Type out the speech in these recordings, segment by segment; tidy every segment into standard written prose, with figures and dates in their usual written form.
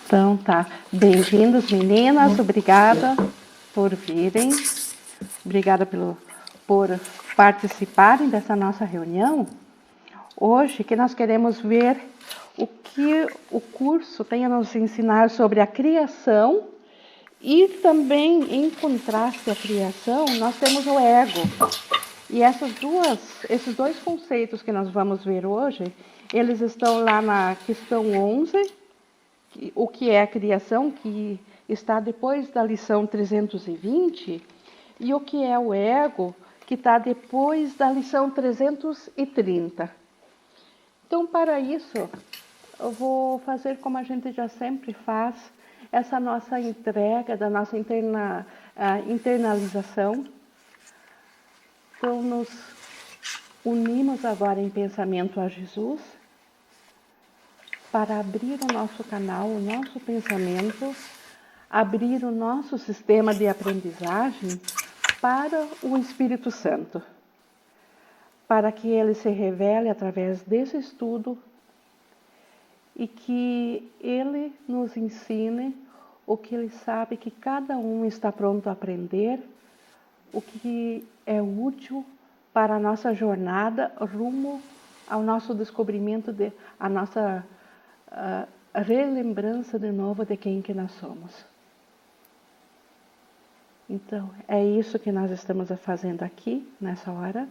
Então tá, bem-vindos meninas, obrigada por virem, obrigada por participarem dessa nossa reunião. Hoje que nós queremos ver o que o curso tem a nos ensinar sobre a criação e também, em contraste à criação, nós temos o ego. E esses dois conceitos que nós vamos ver hoje, eles estão lá na questão 11, o que é a criação, que está depois da lição 320, e o que é o ego, que está depois da lição 330. Então, para isso, eu vou fazer como a gente já sempre faz, essa nossa entrega, da nossa internalização. Então, nos unimos agora em pensamento a Jesus, para abrir o nosso canal, o nosso pensamento, abrir o nosso sistema de aprendizagem para o Espírito Santo, para que ele se revele através desse estudo e que ele nos ensine o que ele sabe que cada um está pronto a aprender, o que é útil para a nossa jornada rumo ao nosso descobrimento, a nossa relembrança de novo de quem que nós somos. Então, é isso que nós estamos fazendo aqui, nessa hora.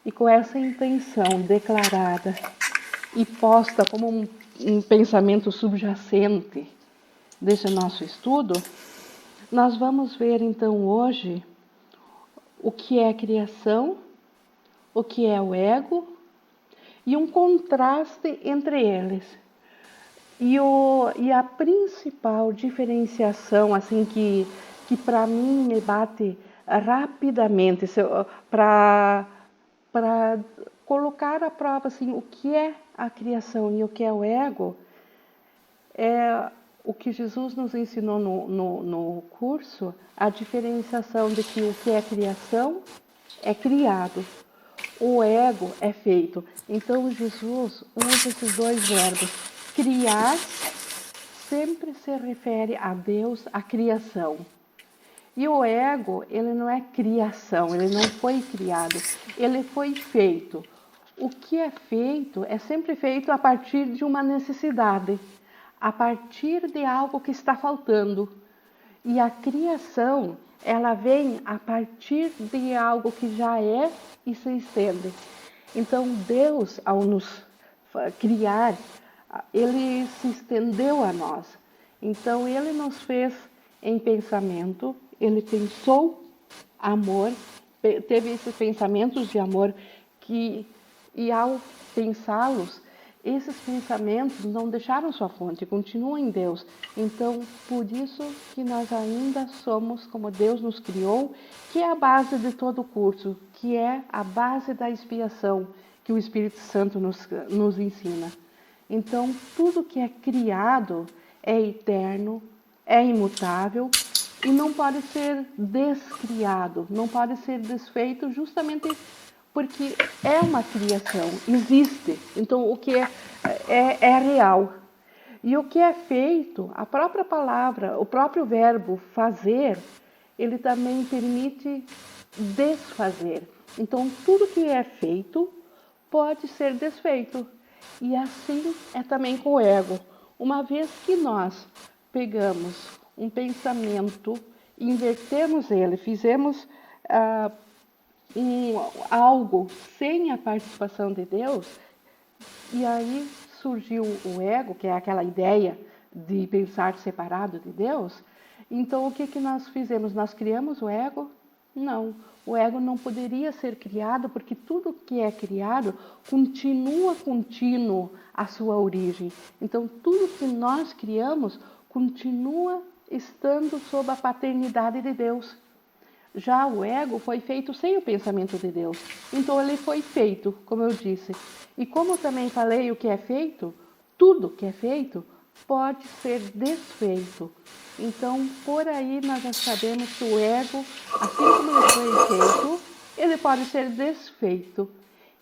E com essa intenção declarada e posta como um pensamento subjacente desse nosso estudo, nós vamos ver então hoje o que é a criação, o que é o ego e um contraste entre eles. E a principal diferenciação, assim, que para mim me bate rapidamente, para colocar à prova assim, o que é a criação e o que é o ego, é o que Jesus nos ensinou no curso, a diferenciação de que o que é criação é criado, o ego é feito. Então Jesus usa esses dois verbos. Criar sempre se refere a Deus, a criação. E o ego, ele não é criação, ele não foi criado, ele foi feito. O que é feito é sempre feito a partir de uma necessidade, a partir de algo que está faltando. E a criação, ela vem a partir de algo que já é e se estende. Então Deus, ao nos criar, ele se estendeu a nós. Então ele nos fez em pensamento, ele pensou amor, teve esses pensamentos de amor e ao pensá-los, esses pensamentos não deixaram sua fonte, continuam em Deus. Então, por isso que nós ainda somos como Deus nos criou, que é a base de todo o curso, que é a base da expiação que o Espírito Santo nos ensina. Então, tudo que é criado é eterno, é imutável e não pode ser descriado, não pode ser desfeito justamente porque é uma criação, existe. Então, o que é real. E o que é feito, a própria palavra, o próprio verbo fazer, ele também permite desfazer. Então, tudo que é feito pode ser desfeito. E assim é também com o ego. Uma vez que nós pegamos um pensamento, invertemos ele, fizemos algo sem a participação de Deus, e aí surgiu o ego, que é aquela ideia de pensar separado de Deus. Então, o que nós fizemos? Nós criamos o ego? Não. O ego não poderia ser criado, porque tudo que é criado continua contínuo à sua origem. Então, tudo que nós criamos continua estando sob a paternidade de Deus. Já o ego foi feito sem o pensamento de Deus. Então, ele foi feito, como eu disse. E como eu também falei o que é feito, tudo que é feito pode ser desfeito. Então, por aí nós já sabemos que o ego, assim como ele foi feito, ele pode ser desfeito.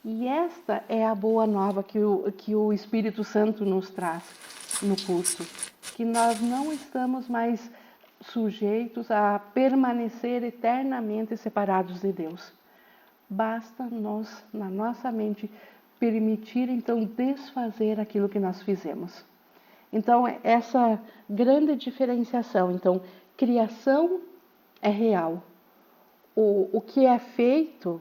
E esta é a boa nova que o Espírito Santo nos traz no curso, que nós não estamos mais sujeitos a permanecer eternamente separados de Deus. Basta nós, na nossa mente, permitir então desfazer aquilo que nós fizemos. Então, essa grande diferenciação. Então, criação é real. O que é feito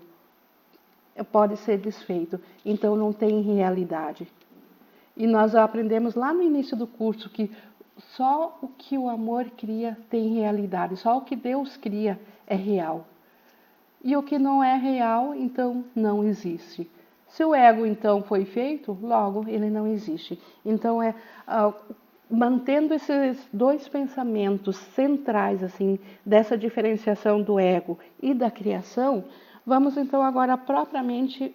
pode ser desfeito. Então, não tem realidade. E nós aprendemos lá no início do curso que só o que o amor cria tem realidade. Só o que Deus cria é real. E o que não é real, então, não existe. Se o ego, então, foi feito, logo ele não existe. Então, mantendo esses dois pensamentos centrais, assim, dessa diferenciação do ego e da criação, vamos, então, agora propriamente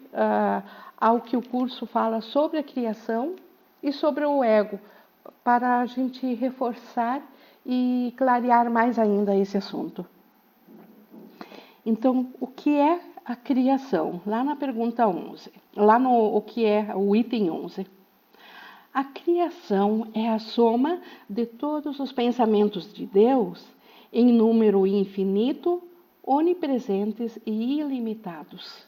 ao que o curso fala sobre a criação e sobre o ego, para a gente reforçar e clarear mais ainda esse assunto. Então, o que é a criação? Lá na pergunta 11, lá no o que é o item 11. A criação é a soma de todos os pensamentos de Deus em número infinito, onipresentes e ilimitados.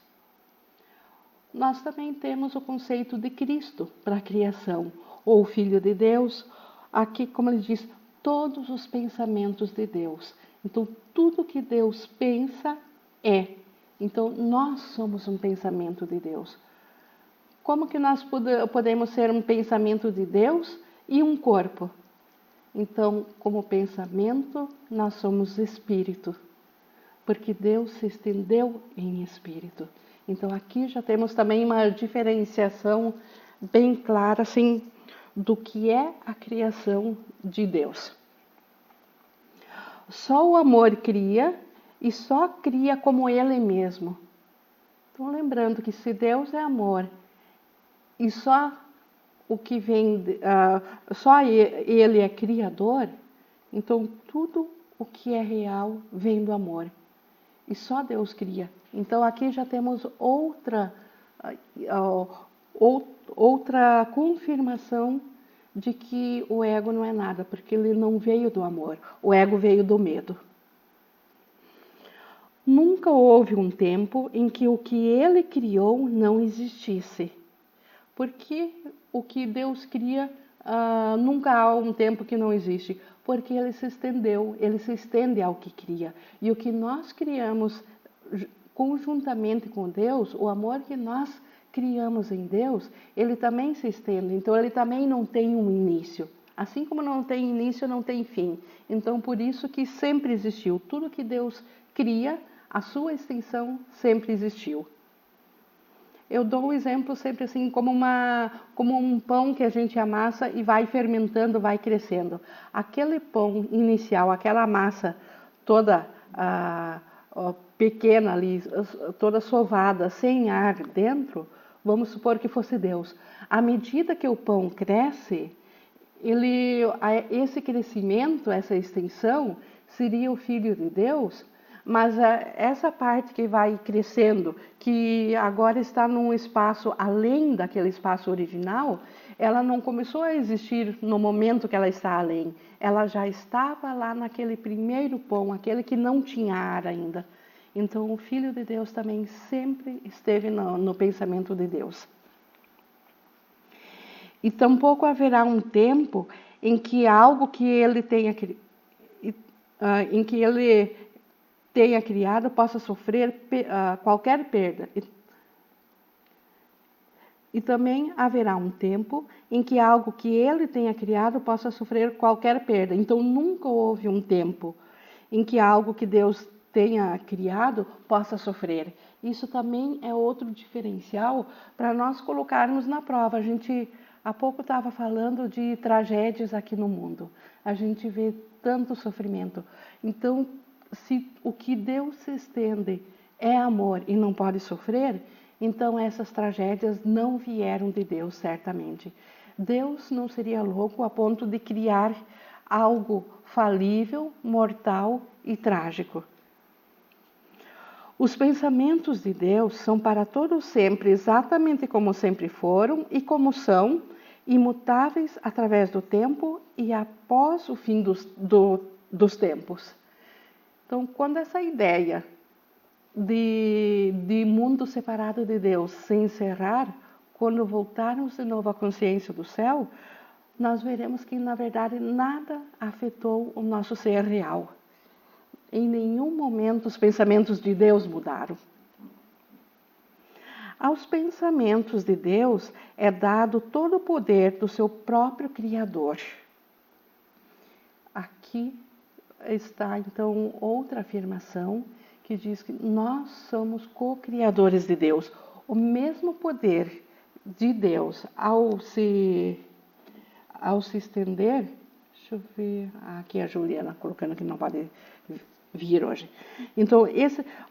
Nós também temos o conceito de Cristo para a criação, ou Filho de Deus. Aqui, como ele diz, todos os pensamentos de Deus. Então, tudo que Deus pensa é. Então, nós somos um pensamento de Deus. Como que nós podemos ser um pensamento de Deus e um corpo? Então, como pensamento, nós somos espírito, porque Deus se estendeu em espírito. Então, aqui já temos também uma diferenciação bem clara, assim, do que é a criação de Deus. Só o amor cria e só cria como Ele mesmo. Então, lembrando que se Deus é amor e só o que vem, só Ele é criador, então tudo o que é real vem do amor. E só Deus cria. Então aqui já temos outra confirmação de que o ego não é nada, porque ele não veio do amor, o ego veio do medo. Nunca houve um tempo em que o que ele criou não existisse. Porque o que Deus cria, nunca há um tempo que não existe. Porque ele se estendeu, ele se estende ao que cria. E o que nós criamos conjuntamente com Deus, o amor que nós criamos em Deus, ele também se estende. Então, ele também não tem um início. Assim como não tem início, não tem fim. Então, por isso que sempre existiu. Tudo que Deus cria, a sua extensão sempre existiu. Eu dou um exemplo sempre assim, como um pão que a gente amassa e vai fermentando, vai crescendo. Aquele pão inicial, aquela massa toda pequena ali, toda sovada, sem ar dentro, vamos supor que fosse Deus. À medida que o pão cresce, esse crescimento, essa extensão, seria o Filho de Deus. Mas essa parte que vai crescendo, que agora está num espaço além daquele espaço original, ela não começou a existir no momento que ela está além. Ela já estava lá naquele primeiro pão, aquele que não tinha ar ainda. Então, o Filho de Deus também sempre esteve no pensamento de Deus. E tampouco haverá um tempo em que algo que ele tenha criado possa sofrer qualquer perda. E também haverá um tempo em que algo que ele tenha criado possa sofrer qualquer perda. Então, nunca houve um tempo em que algo que Deus tenha criado possa sofrer. Isso também é outro diferencial para nós colocarmos na prova. A gente há pouco estava falando de tragédias aqui no mundo. A gente vê tanto sofrimento. Então, se o que Deus se estende é amor e não pode sofrer, então essas tragédias não vieram de Deus, certamente. Deus não seria louco a ponto de criar algo falível, mortal e trágico. Os pensamentos de Deus são para todos sempre exatamente como sempre foram e como são, imutáveis através do tempo e após o fim dos tempos. Então, quando essa ideia de mundo separado de Deus se encerrar, quando voltarmos de novo à consciência do céu, nós veremos que, na verdade, nada afetou o nosso ser real. Em nenhum momento os pensamentos de Deus mudaram. Aos pensamentos de Deus é dado todo o poder do seu próprio Criador. Aqui está, então, outra afirmação que diz que nós somos co-criadores de Deus. O mesmo poder de Deus ao se estender, deixa eu ver, aqui a Juliana colocando que não pode vir hoje. Então,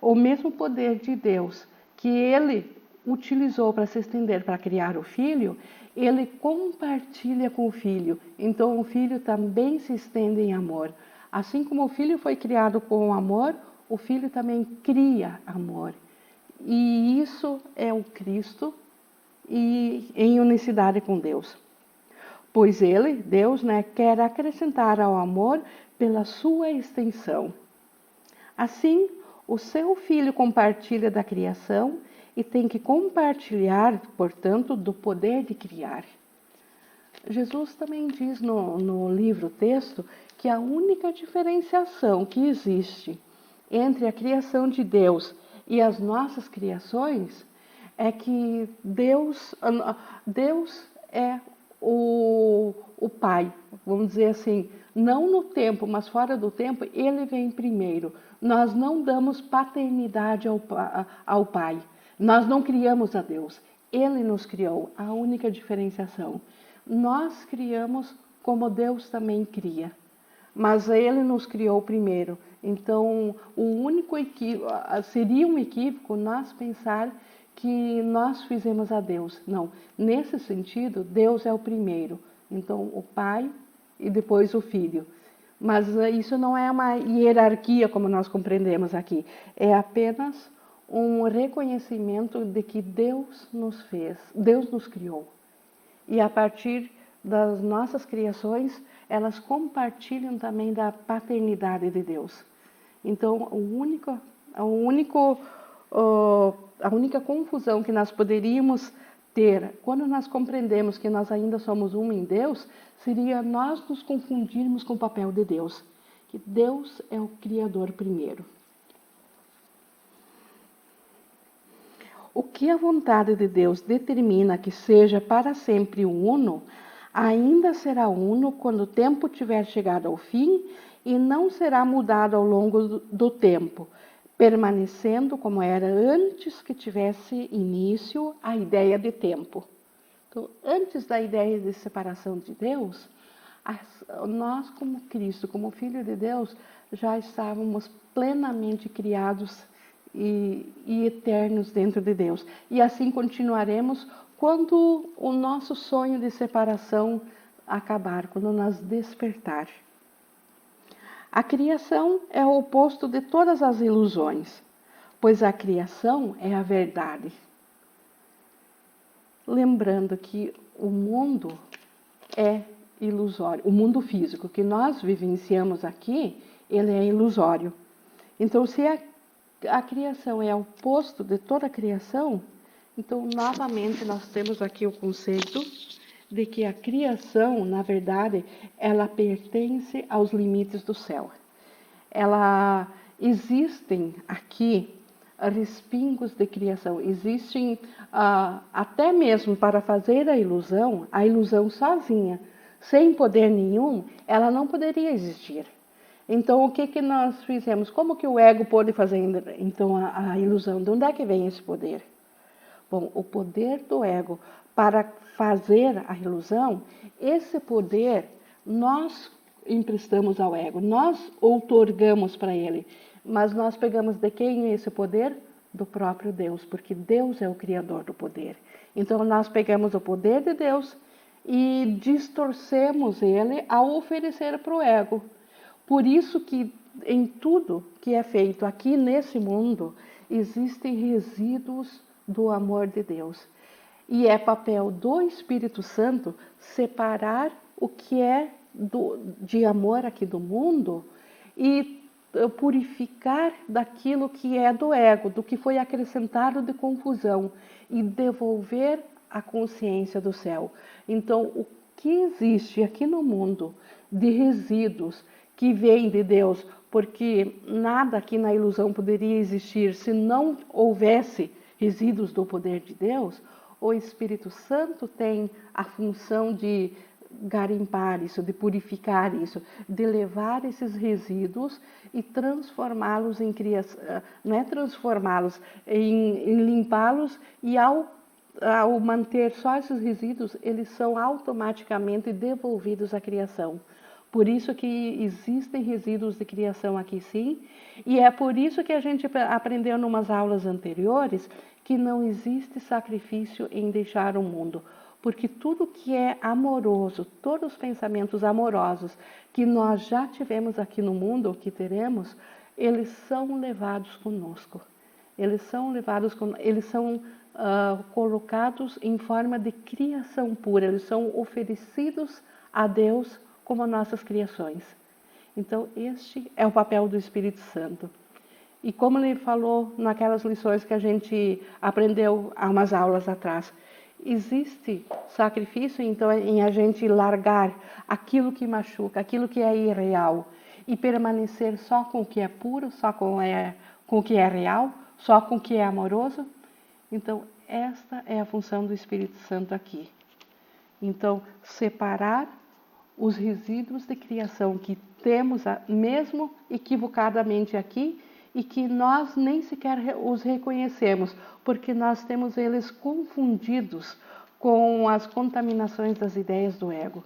o mesmo poder de Deus que ele utilizou para se estender, para criar o Filho, ele compartilha com o Filho. Então, o Filho também se estende em amor. Assim como o Filho foi criado com amor, o Filho também cria amor. E isso é o Cristo e em unicidade com Deus. Pois ele, Deus, quer acrescentar ao amor pela sua extensão. Assim, o seu Filho compartilha da criação e tem que compartilhar, portanto, do poder de criar. Jesus também diz no livro texto que a única diferenciação que existe entre a criação de Deus e as nossas criações é que Deus é o Pai, vamos dizer assim, não no tempo, mas fora do tempo, ele vem primeiro. Nós não damos paternidade ao Pai, nós não criamos a Deus, ele nos criou, a única diferenciação. Nós criamos como Deus também cria, mas ele nos criou primeiro. Então, seria um equívoco nós pensar que nós fizemos a Deus. Não, nesse sentido, Deus é o primeiro. Então, o Pai e depois o Filho. Mas isso não é uma hierarquia como nós compreendemos aqui. É apenas um reconhecimento de que Deus nos fez, Deus nos criou. E a partir das nossas criações, elas compartilham também da paternidade de Deus. Então, a única confusão que nós poderíamos ter quando nós compreendemos que nós ainda somos um em Deus, seria nós nos confundirmos com o papel de Deus, que Deus é o Criador primeiro. O que a vontade de Deus determina que seja para sempre uno, ainda será uno quando o tempo tiver chegado ao fim e não será mudado ao longo do tempo, permanecendo como era antes que tivesse início a ideia de tempo. Então, antes da ideia de separação de Deus, nós como Cristo, como Filho de Deus, já estávamos plenamente criados e eternos dentro de Deus. E assim continuaremos quando o nosso sonho de separação acabar, quando nós despertar. A criação é o oposto de todas as ilusões, pois a criação é a verdade. Lembrando que o mundo é ilusório, o mundo físico que nós vivenciamos aqui, ele é ilusório. Então, se a criação é o oposto de toda a criação, então, novamente, nós temos aqui o conceito de que a criação, na verdade, ela pertence aos limites do céu. Existem aqui respingos de criação, existem até mesmo para fazer a ilusão sozinha, sem poder nenhum, ela não poderia existir. Então, o que nós fizemos? Como que o ego pôde fazer então a ilusão? De onde é que vem esse poder? Bom, o poder do ego para fazer a ilusão, esse poder nós emprestamos ao ego, nós outorgamos para ele, mas nós pegamos de quem é esse poder? Do próprio Deus, porque Deus é o criador do poder. Então, nós pegamos o poder de Deus e distorcemos ele ao oferecer para o ego. Por isso que em tudo que é feito aqui nesse mundo, existem resíduos do amor de Deus. E é papel do Espírito Santo separar o que é de amor aqui do mundo e purificar daquilo que é do ego, do que foi acrescentado de confusão, e devolver a consciência do céu. Então, o que existe aqui no mundo de resíduos que vêm de Deus, porque nada aqui na ilusão poderia existir se não houvesse resíduos do poder de Deus, o Espírito Santo tem a função de garimpar isso, de purificar isso, de levar esses resíduos e transformá-los em criação, não é transformá-los, em limpá-los, e ao manter só esses resíduos, eles são automaticamente devolvidos à criação. Por isso que existem resíduos de criação aqui sim, e é por isso que a gente aprendeu em umas aulas anteriores que não existe sacrifício em deixar o mundo. Porque tudo que é amoroso, todos os pensamentos amorosos que nós já tivemos aqui no mundo, ou que teremos, eles são levados conosco. Eles são colocados em forma de criação pura, eles são oferecidos a Deus como nossas criações. Então, este é o papel do Espírito Santo. E como ele falou naquelas lições que a gente aprendeu há umas aulas atrás, existe sacrifício, então, em a gente largar aquilo que machuca, aquilo que é irreal, e permanecer só com o que é puro, só com o que é real, só com o que é amoroso. Então, esta é a função do Espírito Santo aqui. Então, separar os resíduos de criação que temos, mesmo equivocadamente aqui, e que nós nem sequer os reconhecemos, porque nós temos eles confundidos com as contaminações das ideias do ego.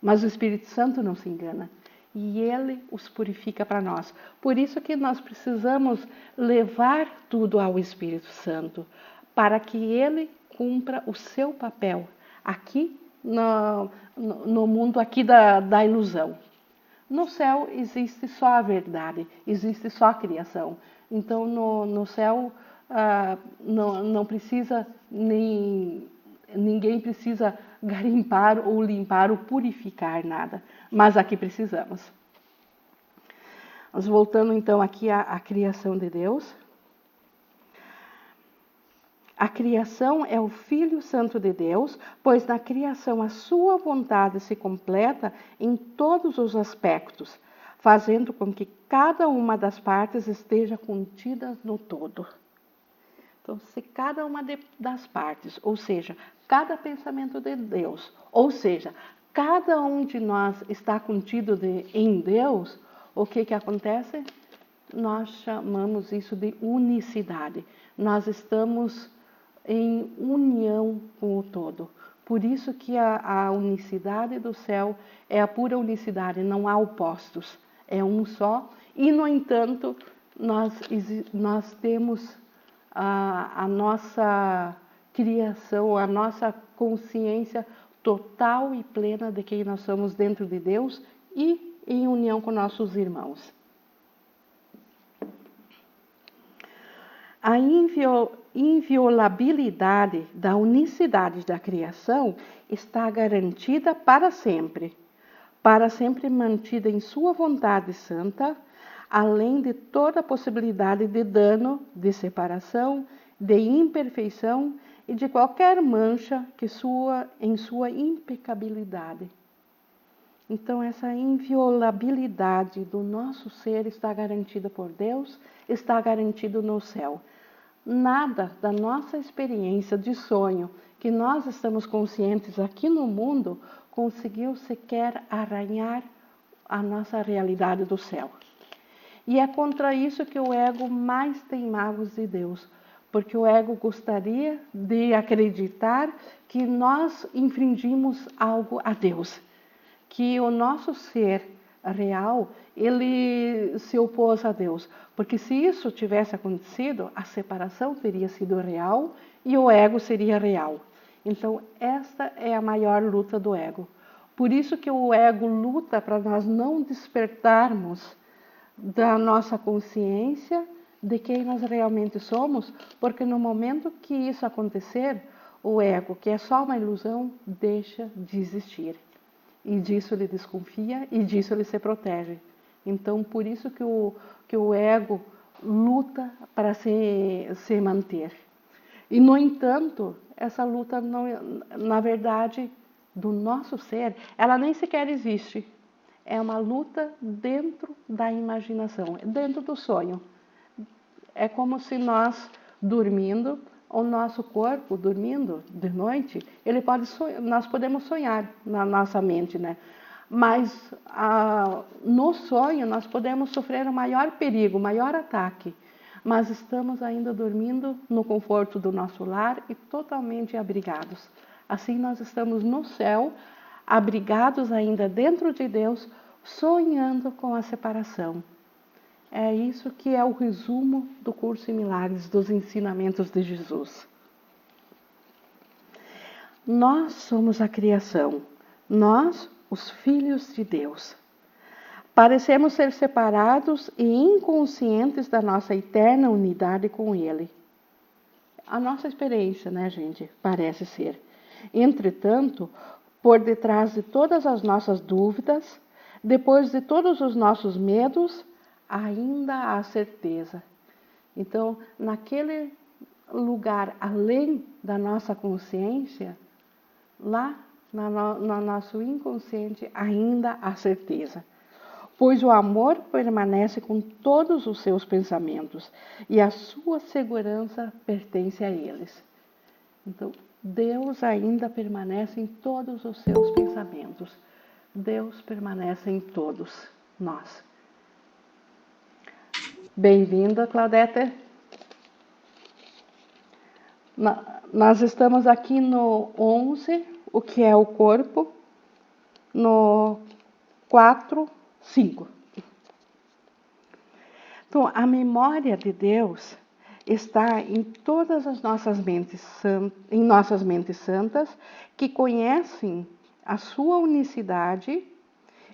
Mas o Espírito Santo não se engana, e ele os purifica para nós. Por isso que nós precisamos levar tudo ao Espírito Santo, para que ele cumpra o seu papel aqui no mundo aqui da ilusão. No céu existe só a verdade, existe só a criação. Então, no céu não precisa ninguém precisa garimpar ou limpar ou purificar nada. Mas aqui precisamos. Nós voltando então aqui à criação de Deus. A criação é o Filho Santo de Deus, pois na criação a sua vontade se completa em todos os aspectos, fazendo com que cada uma das partes esteja contida no todo. Então, se cada uma das partes, ou seja, cada pensamento de Deus, ou seja, cada um de nós está contido em Deus, o que acontece? Nós chamamos isso de unicidade. Nós estamos em união com o todo. Por isso que a unicidade do céu é a pura unicidade, não há opostos, é um só. E, no entanto, nós temos a nossa criação, a nossa consciência total e plena de quem nós somos dentro de Deus e em união com nossos irmãos. A inviolabilidade da unicidade da criação está garantida para sempre mantida em sua vontade santa, além de toda possibilidade de dano, de separação, de imperfeição e de qualquer mancha em sua impecabilidade. Então, essa inviolabilidade do nosso ser está garantida por Deus, está garantido no céu. Nada da nossa experiência de sonho, que nós estamos conscientes aqui no mundo, conseguiu sequer arranhar a nossa realidade do céu. E é contra isso que o ego mais tem mágoas de Deus, porque o ego gostaria de acreditar que nós infringimos algo a Deus, que o nosso ser real, ele se opôs a Deus. Porque se isso tivesse acontecido, a separação teria sido real e o ego seria real. Então, esta é a maior luta do ego. Por isso que o ego luta para nós não despertarmos da nossa consciência de quem nós realmente somos, porque no momento que isso acontecer, o ego, que é só uma ilusão, deixa de existir. E disso ele desconfia e disso ele se protege. Então, por isso que o ego luta para se manter. E, no entanto, essa luta, não, na verdade, do nosso ser, ela nem sequer existe. É uma luta dentro da imaginação, dentro do sonho. É como se nós, dormindo, o nosso corpo, dormindo de noite, ele pode sonhar, nós podemos sonhar na nossa mente, né? Mas no sonho nós podemos sofrer o maior perigo, o maior ataque. Mas estamos ainda dormindo no conforto do nosso lar e totalmente abrigados. Assim nós estamos no céu, abrigados ainda dentro de Deus, sonhando com a separação. É isso que é o resumo do curso em Milagres, dos ensinamentos de Jesus. Nós somos a criação, nós, os filhos de Deus. Parecemos ser separados e inconscientes da nossa eterna unidade com Ele. A nossa experiência, né, gente? Parece ser. Entretanto, por detrás de todas as nossas dúvidas, depois de todos os nossos medos, ainda há certeza. Então, naquele lugar além da nossa consciência, lá no nosso inconsciente ainda há certeza. Pois o amor permanece com todos os seus pensamentos e a sua segurança pertence a eles. Então, Deus ainda permanece em todos os seus pensamentos. Deus permanece em todos nós. Bem-vinda, Claudete. Nós estamos aqui no 11, o que é o corpo, no 4, 5. Então, a memória de Deus está em todas as nossas mentes santas, que conhecem a sua unicidade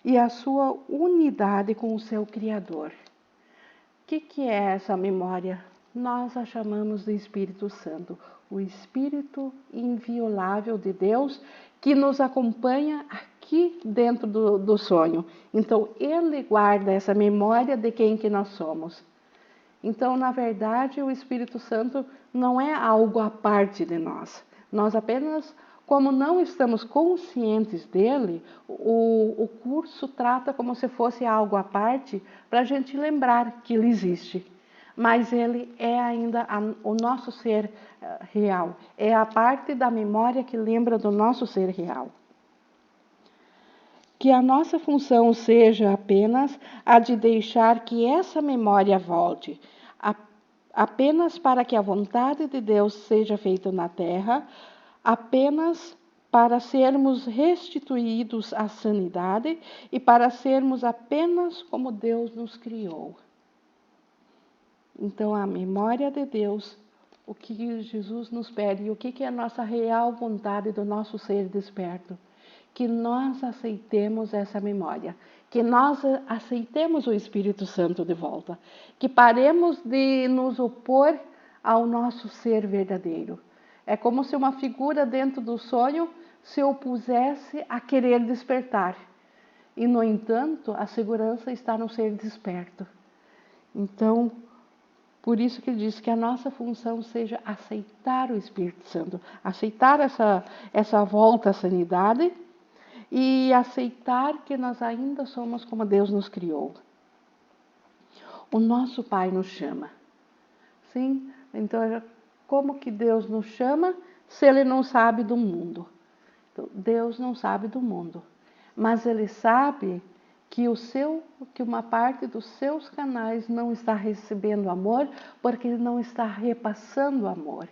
e a sua unidade com o seu Criador. O que é essa memória? Nós a chamamos de Espírito Santo, o Espírito inviolável de Deus que nos acompanha aqui dentro do sonho. Então, Ele guarda essa memória de quem que nós somos. Então, na verdade, o Espírito Santo não é algo à parte de nós. Nós apenas, como não estamos conscientes dele, o curso trata como se fosse algo à parte para a gente lembrar que ele existe. Mas ele é ainda o nosso ser real. É a parte da memória que lembra do nosso ser real. Que a nossa função seja apenas a de deixar que essa memória volte, apenas para que a vontade de Deus seja feita na terra, apenas para sermos restituídos à sanidade e para sermos apenas como Deus nos criou. Então, a memória de Deus, o que Jesus nos pede, o que é a nossa real vontade do nosso ser desperto? Que nós aceitemos essa memória, que nós aceitemos o Espírito Santo de volta, que paremos de nos opor ao nosso ser verdadeiro. É como se uma figura dentro do sonho se opusesse a querer despertar. E, no entanto, a segurança está no ser desperto. Então, por isso que ele diz que a nossa função seja aceitar o Espírito Santo, aceitar essa volta à sanidade e aceitar que nós ainda somos como Deus nos criou. O nosso Pai nos chama. Sim? Então, como que Deus nos chama se Ele não sabe do mundo? Então, Deus não sabe do mundo, mas Ele sabe que uma parte dos seus canais não está recebendo amor porque Ele não está repassando amor.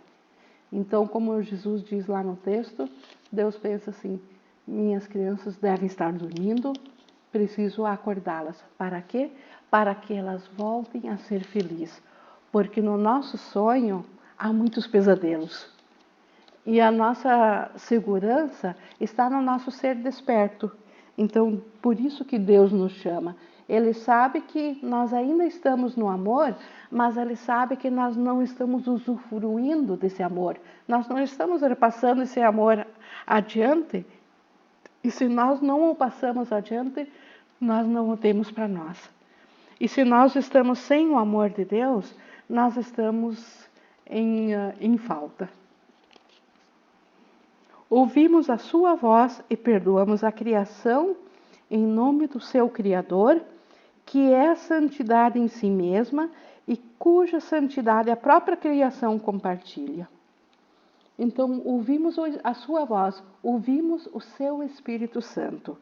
Então, como Jesus diz lá no texto, Deus pensa assim: minhas crianças devem estar dormindo, preciso acordá-las. Para quê? Para que elas voltem a ser felizes. Porque no nosso sonho há muitos pesadelos. E a nossa segurança está no nosso ser desperto. Então, por isso que Deus nos chama. Ele sabe que nós ainda estamos no amor, mas ele sabe que nós não estamos usufruindo desse amor. Nós não estamos repassando esse amor adiante. E se nós não o passamos adiante, nós não o temos para nós. E se nós estamos sem o amor de Deus, nós estamos em falta. Ouvimos a sua voz e perdoamos a criação em nome do seu Criador, que é a santidade em si mesma e cuja santidade a própria criação compartilha. Então, ouvimos a sua voz, ouvimos o seu Espírito Santo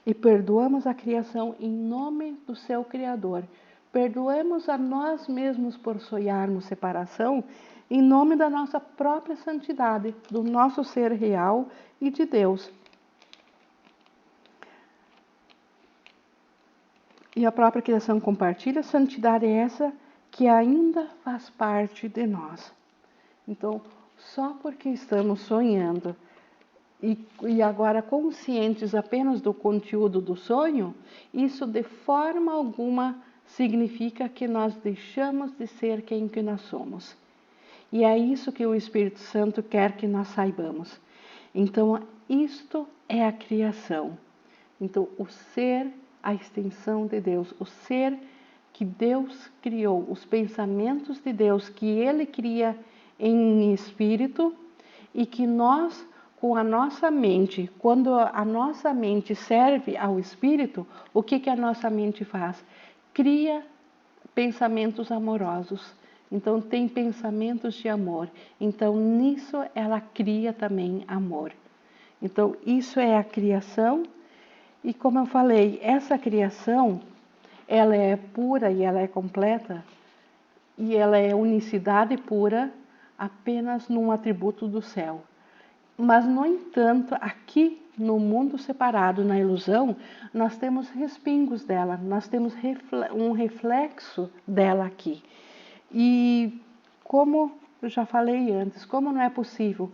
e perdoamos a criação em nome do seu Criador. Perdoemos a nós mesmos por sonharmos separação em nome da nossa própria santidade, do nosso ser real e de Deus. E a própria criação compartilha, santidade é essa que ainda faz parte de nós. Então, só porque estamos sonhando e agora conscientes apenas do conteúdo do sonho, isso de forma alguma significa que nós deixamos de ser quem que nós somos. E é isso que o Espírito Santo quer que nós saibamos. Então, isto é a criação. Então, o ser, a extensão de Deus, o ser que Deus criou, os pensamentos de Deus que Ele cria em espírito e que nós, com a nossa mente, quando a nossa mente serve ao espírito, o que a nossa mente faz? Cria pensamentos amorosos. Então, tem pensamentos de amor. Então, nisso ela cria também amor. Então, isso é a criação. E como eu falei, essa criação, ela é pura e ela é completa. E ela é unicidade pura apenas num atributo do céu. Mas, no entanto, aqui no mundo separado, na ilusão, nós temos respingos dela, nós temos um reflexo dela aqui. E como eu já falei antes, como não é possível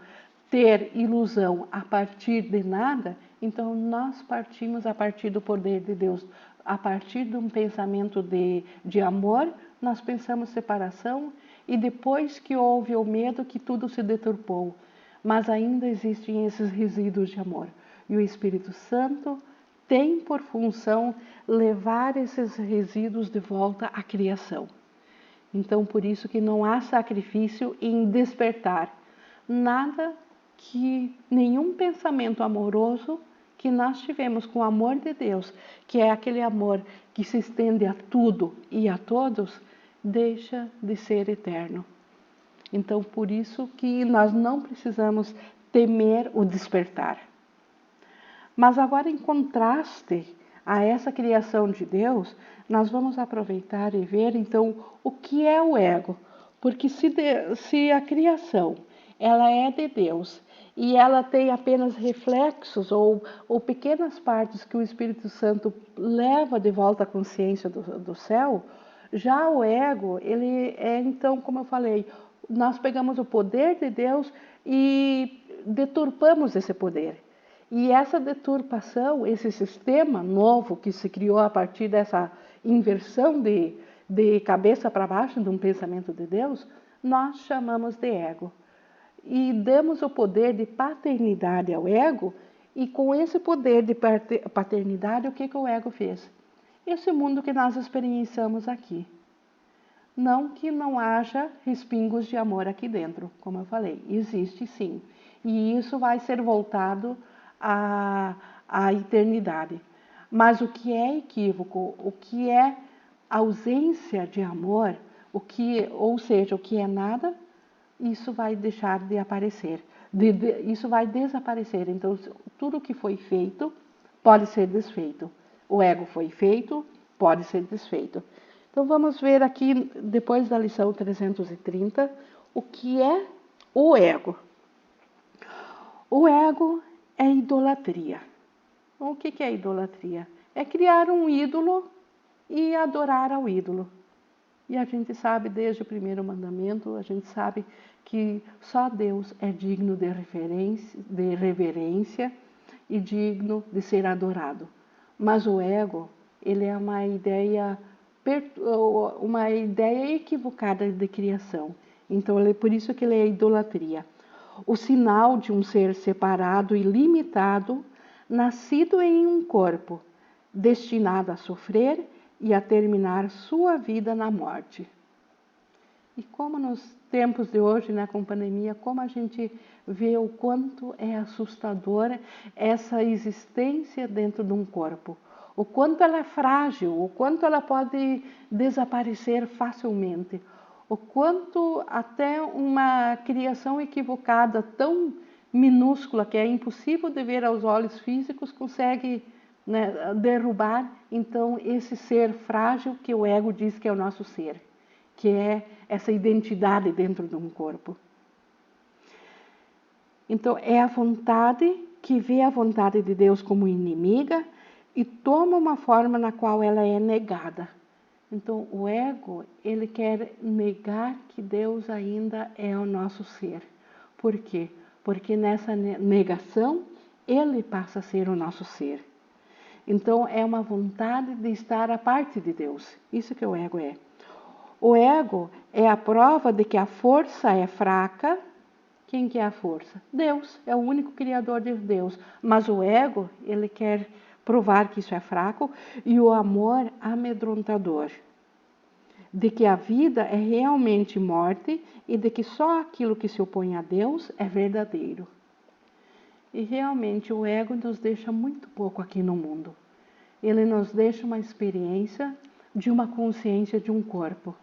ter ilusão a partir de nada, então nós partimos a partir do poder de Deus. A partir de um pensamento de amor, nós pensamos separação e depois que houve o medo que tudo se deturpou. Mas ainda existem esses resíduos de amor. E o Espírito Santo tem por função levar esses resíduos de volta à criação. Então, por isso que não há sacrifício em despertar. Nada que nenhum pensamento amoroso que nós tivemos com o amor de Deus, que é aquele amor que se estende a tudo e a todos, deixa de ser eterno. Então, por isso que nós não precisamos temer o despertar. Mas agora, em contraste a essa criação de Deus, nós vamos aproveitar e ver, então, o que é o ego. Porque se a criação ela é de Deus e ela tem apenas reflexos ou pequenas partes que o Espírito Santo leva de volta à consciência do céu, já o ego, ele é, então, como eu falei, nós pegamos o poder de Deus e deturpamos esse poder. E essa deturpação, esse sistema novo que se criou a partir dessa inversão de cabeça para baixo de um pensamento de Deus, nós chamamos de ego. E damos o poder de paternidade ao ego, e com esse poder de paternidade, o que o ego fez? Esse mundo que nós experienciamos aqui. Não que não haja respingos de amor aqui dentro, como eu falei, existe sim. E isso vai ser voltado à eternidade. Mas o que é equívoco, o que é ausência de amor, ou seja, o que é nada, isso vai deixar de aparecer. Isso vai desaparecer. Então, tudo que foi feito pode ser desfeito. O ego foi feito, pode ser desfeito. Então, vamos ver aqui, depois da lição 330, o que é o ego. O ego é idolatria. O que é idolatria? É criar um ídolo e adorar ao ídolo. E a gente sabe, desde o primeiro mandamento, a gente sabe que só Deus é digno de reverência e digno de ser adorado. Mas o ego, ele é uma ideia equivocada de criação. Então, por isso que ele é idolatria. O sinal de um ser separado e limitado, nascido em um corpo, destinado a sofrer e a terminar sua vida na morte. E como nos tempos de hoje, né, com pandemia, como a gente vê o quanto é assustadora essa existência dentro de um corpo. O quanto ela é frágil, o quanto ela pode desaparecer facilmente. O quanto até uma criação equivocada tão minúscula, que é impossível de ver aos olhos físicos, consegue, né, derrubar, então, esse ser frágil que o ego diz que é o nosso ser, que é essa identidade dentro de um corpo. Então, é a vontade que vê a vontade de Deus como inimiga e toma uma forma na qual ela é negada. Então, o ego, ele quer negar que Deus ainda é o nosso ser. Por quê? Porque nessa negação, ele passa a ser o nosso ser. Então, é uma vontade de estar à parte de Deus. Isso que o ego é. O ego é a prova de que a força é fraca. Quem que é a força? Deus, é o único criador de Deus. Mas o ego, ele quer provar que isso é fraco, e o amor amedrontador, de que a vida é realmente morte e de que só aquilo que se opõe a Deus é verdadeiro. E realmente o ego nos deixa muito pouco aqui no mundo. Ele nos deixa uma experiência de uma consciência de um corpo,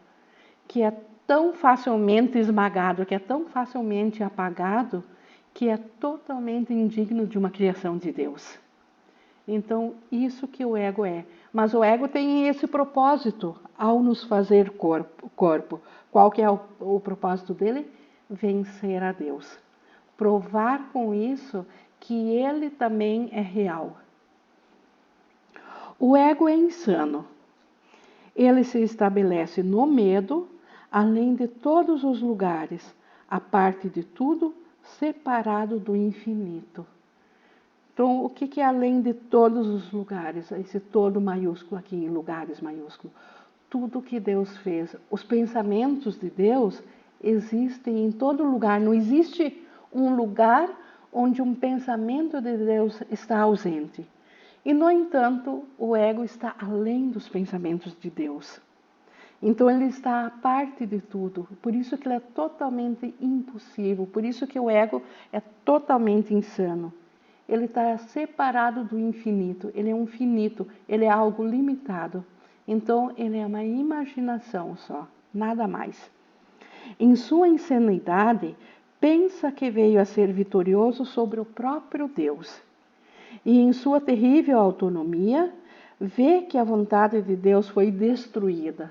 que é tão facilmente esmagado, que é tão facilmente apagado, que é totalmente indigno de uma criação de Deus. Então, isso que o ego é. Mas o ego tem esse propósito ao nos fazer corpo. Qual que é o propósito dele? Vencer a Deus. Provar com isso que ele também é real. O ego é insano. Ele se estabelece no medo, além de todos os lugares, a parte de tudo, separado do infinito. Então, o que é além de todos os lugares? Esse todo maiúsculo aqui, em lugares maiúsculo. Tudo que Deus fez. Os pensamentos de Deus existem em todo lugar. Não existe um lugar onde um pensamento de Deus está ausente. E, no entanto, o ego está além dos pensamentos de Deus. Então, ele está à parte de tudo. Por isso que ele é totalmente impossível. Por isso que o ego é totalmente insano. Ele está separado do infinito. Ele é um finito. Ele é algo limitado. Então, ele é uma imaginação só. Nada mais. Em sua insanidade, pensa que veio a ser vitorioso sobre o próprio Deus. E em sua terrível autonomia, vê que a vontade de Deus foi destruída.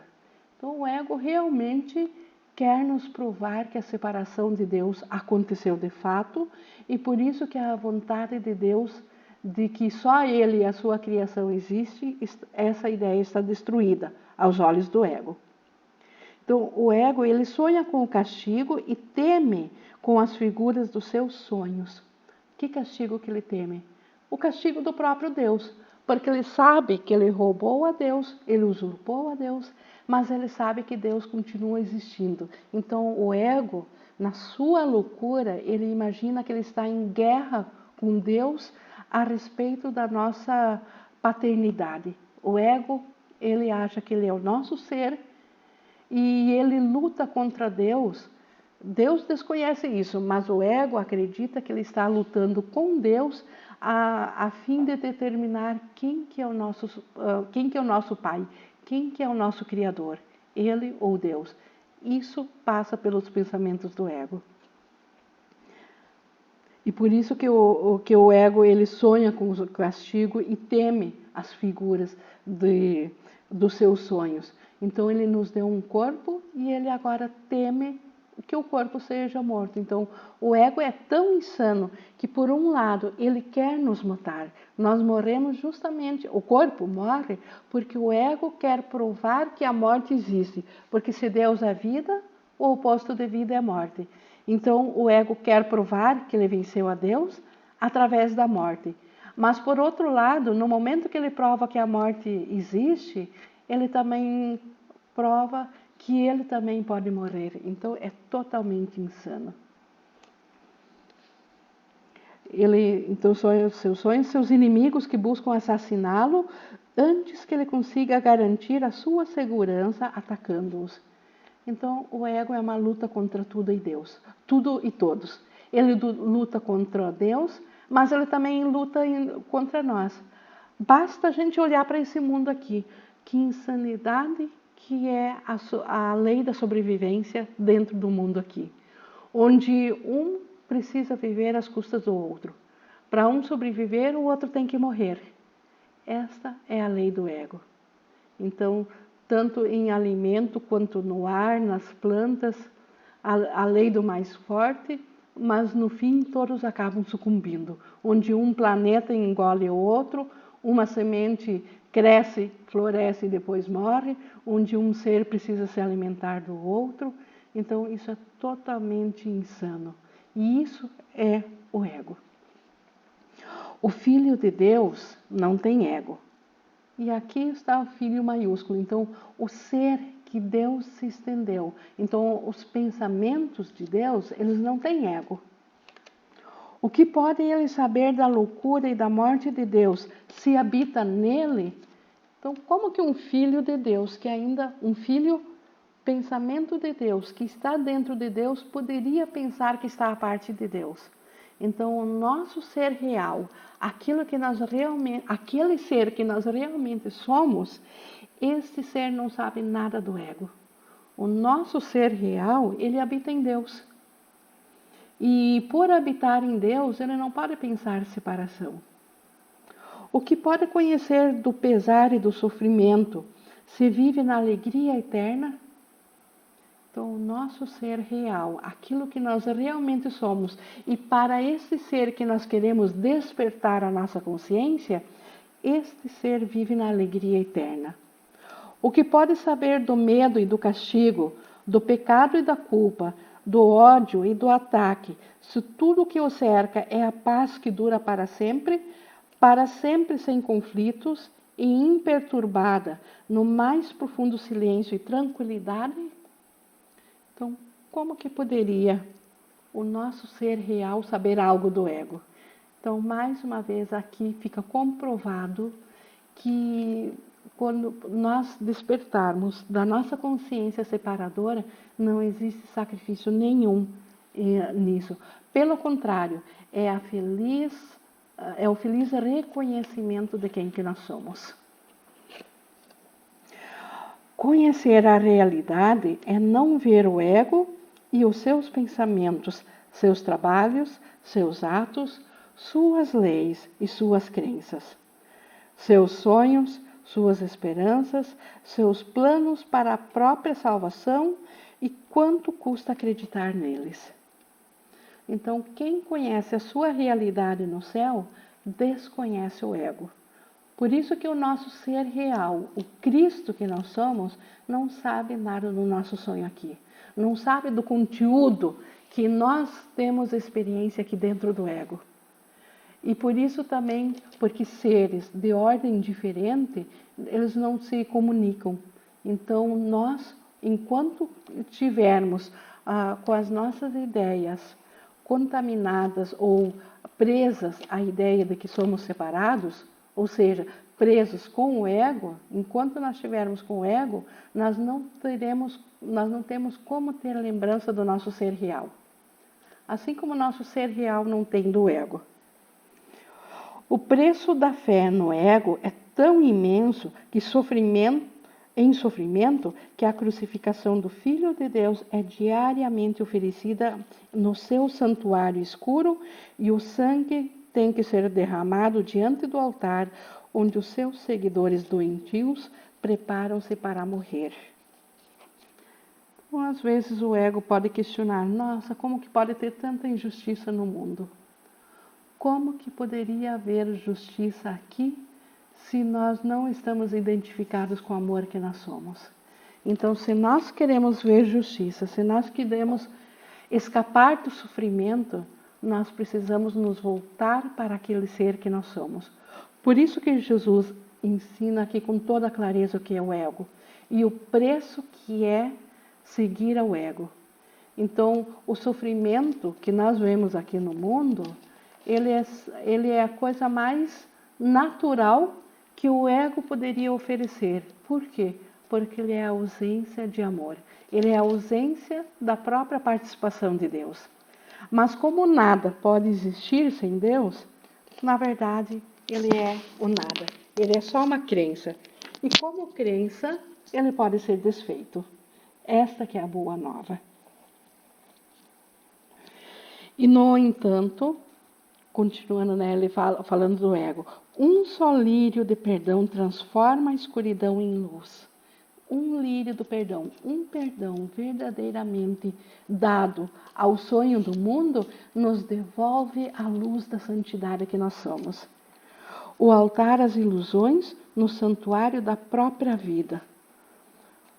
Então, o ego realmente quer nos provar que a separação de Deus aconteceu de fato, e por isso que a vontade de Deus, de que só Ele e a sua criação existe, essa ideia está destruída aos olhos do ego. Então, o ego, ele sonha com o castigo e teme com as figuras dos seus sonhos. Que castigo que ele teme? O castigo do próprio Deus, porque ele sabe que ele roubou a Deus, ele usurpou a Deus, mas ele sabe que Deus continua existindo. Então, o ego, na sua loucura, ele imagina que ele está em guerra com Deus a respeito da nossa paternidade. O ego, ele acha que ele é o nosso ser e ele luta contra Deus. Deus desconhece isso, mas o ego acredita que ele está lutando com Deus a fim de determinar quem que é o nosso Pai, quem que é o nosso Criador, Ele ou Deus. Isso passa pelos pensamentos do ego. E por isso que o ego, ele sonha com o castigo e teme as figuras dos seus sonhos. Então, ele nos deu um corpo e ele agora teme que o corpo seja morto. Então, o ego é tão insano que, por um lado, ele quer nos matar. Nós morremos justamente, o corpo morre porque o ego quer provar que a morte existe. Porque se Deus é vida, o oposto de vida é morte. Então, o ego quer provar que ele venceu a Deus através da morte. Mas, por outro lado, no momento que ele prova que a morte existe, ele também prova que ele também pode morrer. Então, é totalmente insano. Então, são seus inimigos que buscam assassiná-lo antes que ele consiga garantir a sua segurança atacando-os. Então, o ego é uma luta contra tudo e Deus, tudo e todos. Ele luta contra Deus, mas ele também luta contra nós. Basta a gente olhar para esse mundo aqui. Que insanidade que é a lei da sobrevivência dentro do mundo aqui. Onde um precisa viver às custas do outro. Para um sobreviver, o outro tem que morrer. Esta é a lei do ego. Então, tanto em alimento quanto no ar, nas plantas, a lei do mais forte, mas no fim todos acabam sucumbindo. Onde um planeta engole o outro, uma semente cresce, floresce e depois morre, onde um ser precisa se alimentar do outro. Então, isso é totalmente insano. E isso é o ego. O Filho de Deus não tem ego. E aqui está o Filho maiúsculo. Então, o ser que Deus se estendeu. Então, os pensamentos de Deus, eles não têm ego. O que podem eles saber da loucura e da morte de Deus se habita nele? Então, como que um Filho de Deus, que ainda um filho, pensamento de Deus, que está dentro de Deus, poderia pensar que está à parte de Deus? Então, o nosso ser real, aquele ser que nós realmente somos, este ser não sabe nada do ego. O nosso ser real, ele habita em Deus. E por habitar em Deus, ele não pode pensar separação. O que pode conhecer do pesar e do sofrimento, se vive na alegria eterna? Então, o nosso ser real, aquilo que nós realmente somos, e para esse ser que nós queremos despertar a nossa consciência, este ser vive na alegria eterna. O que pode saber do medo e do castigo, do pecado e da culpa, do ódio e do ataque, se tudo o que o cerca é a paz que dura para sempre sem conflitos e imperturbada, no mais profundo silêncio e tranquilidade? Então, como que poderia o nosso ser real saber algo do ego? Então, mais uma vez aqui fica comprovado que quando nós despertarmos da nossa consciência separadora, não existe sacrifício nenhum nisso. Pelo contrário, é o feliz reconhecimento de quem que nós somos. Conhecer a realidade é não ver o ego e os seus pensamentos, seus trabalhos, seus atos, suas leis e suas crenças, seus sonhos, suas esperanças, seus planos para a própria salvação e quanto custa acreditar neles. Então, quem conhece a sua realidade no céu, desconhece o ego. Por isso que o nosso ser real, o Cristo que nós somos, não sabe nada do nosso sonho aqui. Não sabe do conteúdo que nós temos experiência aqui dentro do ego. E por isso também, porque seres de ordem diferente, eles não se comunicam. Então nós, enquanto tivermos com as nossas ideias contaminadas ou presas à ideia de que somos separados, ou seja, presos com o ego, enquanto nós estivermos com o ego, nós não temos como ter lembrança do nosso ser real. Assim como o nosso ser real não tem do ego. O preço da fé no ego é tão imenso que em sofrimento que a crucificação do Filho de Deus é diariamente oferecida no seu santuário escuro e o sangue tem que ser derramado diante do altar onde os seus seguidores doentios preparam-se para morrer. Então, às vezes o ego pode questionar, nossa, como que pode ter tanta injustiça no mundo? Como que poderia haver justiça aqui se nós não estamos identificados com o amor que nós somos? Então, se nós queremos ver justiça, se nós queremos escapar do sofrimento, nós precisamos nos voltar para aquele ser que nós somos. Por isso que Jesus ensina aqui com toda clareza o que é o ego e o preço que é seguir ao ego. Então, o sofrimento que nós vemos aqui no mundo, ele é a coisa mais natural que o ego poderia oferecer. Por quê? Porque ele é a ausência de amor. Ele é a ausência da própria participação de Deus. Mas como nada pode existir sem Deus, na verdade, ele é o nada. Ele é só uma crença. E como crença, ele pode ser desfeito. Esta que é a boa nova. E, no entanto, continuando, né, ele falando do ego, um só lírio de perdão transforma a escuridão em luz. Um lírio do perdão, um perdão verdadeiramente dado ao sonho do mundo, nos devolve a luz da santidade que nós somos. O altar às ilusões no santuário da própria vida.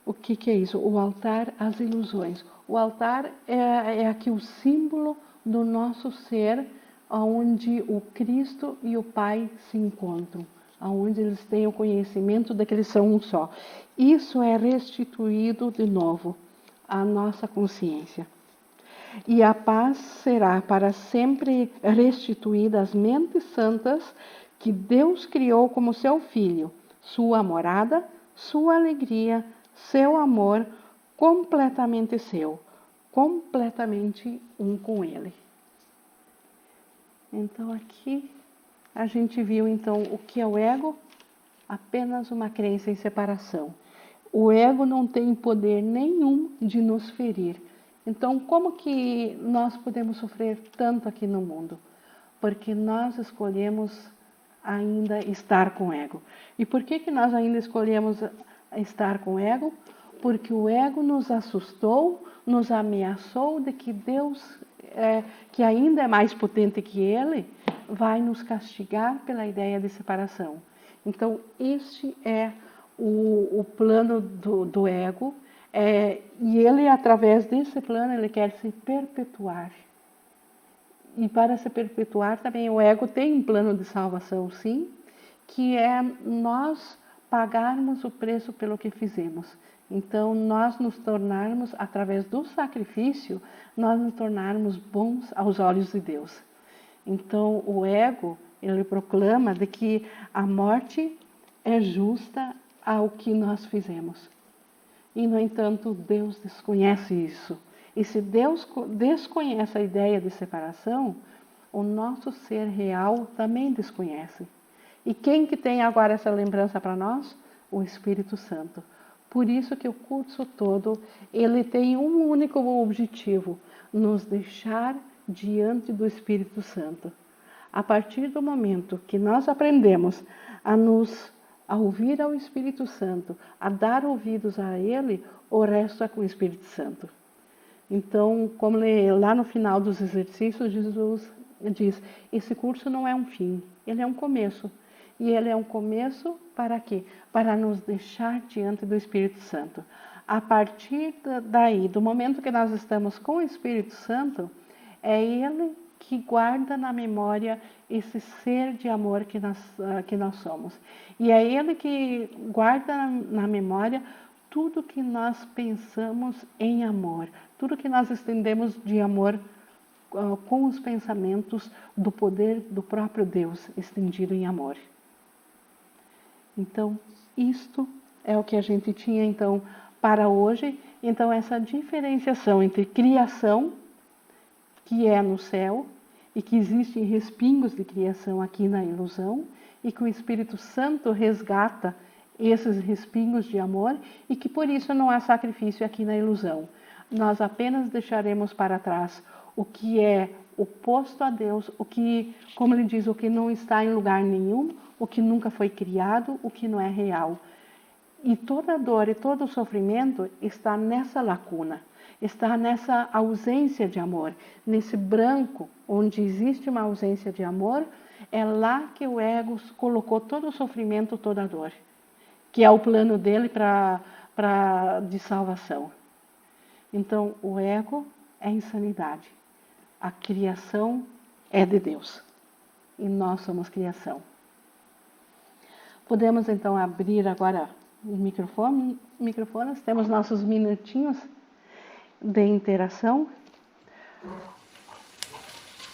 O que é isso? O altar às ilusões. O altar é aqui o símbolo do nosso ser, onde o Cristo e o Pai se encontram, onde eles têm o conhecimento de que eles são um só. Isso é restituído de novo à nossa consciência. E a paz será para sempre restituída às mentes santas que Deus criou como seu filho, sua morada, sua alegria, seu amor, completamente seu, completamente um com Ele. Então aqui a gente viu então o que é o ego, apenas uma crença em separação. O ego não tem poder nenhum de nos ferir. Então como que nós podemos sofrer tanto aqui no mundo? Porque nós escolhemos ainda estar com o ego. E por que nós ainda escolhemos estar com o ego? Porque o ego nos assustou, nos ameaçou de que Deus, que ainda é mais potente que Ele, vai nos castigar pela ideia de separação. Então, este é o plano do ego, e ele, através desse plano, ele quer se perpetuar. E para se perpetuar também, o ego tem um plano de salvação, sim, que é nós pagarmos o preço pelo que fizemos. Então, nós nos tornarmos, através do sacrifício, nós nos tornarmos bons aos olhos de Deus. Então, o ego, ele proclama de que a morte é justa ao que nós fizemos. E, no entanto, Deus desconhece isso. E se Deus desconhece a ideia de separação, o nosso ser real também desconhece. E quem que tem agora essa lembrança para nós? O Espírito Santo. Por isso que o curso todo, ele tem um único objetivo, nos deixar diante do Espírito Santo. A partir do momento que nós aprendemos a ouvir ao Espírito Santo, a dar ouvidos a Ele, o resto é com o Espírito Santo. Então, como lá no final dos exercícios, Jesus diz, esse curso não é um fim, ele é um começo. E ele é um começo para quê? Para nos deixar diante do Espírito Santo. A partir daí, do momento que nós estamos com o Espírito Santo, é Ele que guarda na memória esse ser de amor que nós somos. E é Ele que guarda na memória tudo que nós pensamos em amor, tudo que nós estendemos de amor com os pensamentos do poder do próprio Deus estendido em amor. Então, isto é o que a gente tinha então para hoje. Então, essa diferenciação entre criação, que é no céu, e que existem respingos de criação aqui na ilusão, e que o Espírito Santo resgata esses respingos de amor, e que por isso não há sacrifício aqui na ilusão. Nós apenas deixaremos para trás o que é oposto a Deus, o que, como ele diz, o que não está em lugar nenhum, o que nunca foi criado, o que não é real. E toda dor e todo sofrimento está nessa lacuna, está nessa ausência de amor, nesse branco onde existe uma ausência de amor, é lá que o ego colocou todo o sofrimento, toda a dor, que é o plano dele de salvação. Então, o ego é insanidade. A criação é de Deus. E nós somos criação. Podemos então abrir agora os microfones. Temos nossos minutinhos de interação.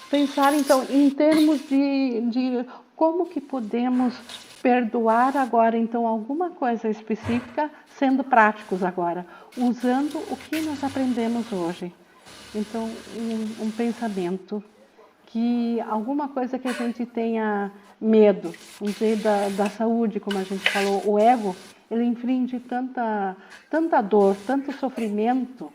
Pensar então em termos de como que podemos perdoar agora então alguma coisa específica, sendo práticos agora, usando o que nós aprendemos hoje. Então, um pensamento que alguma coisa que a gente tenha medo, vamos dizer, da saúde, como a gente falou, o ego, ele infringe tanta dor, tanto sofrimento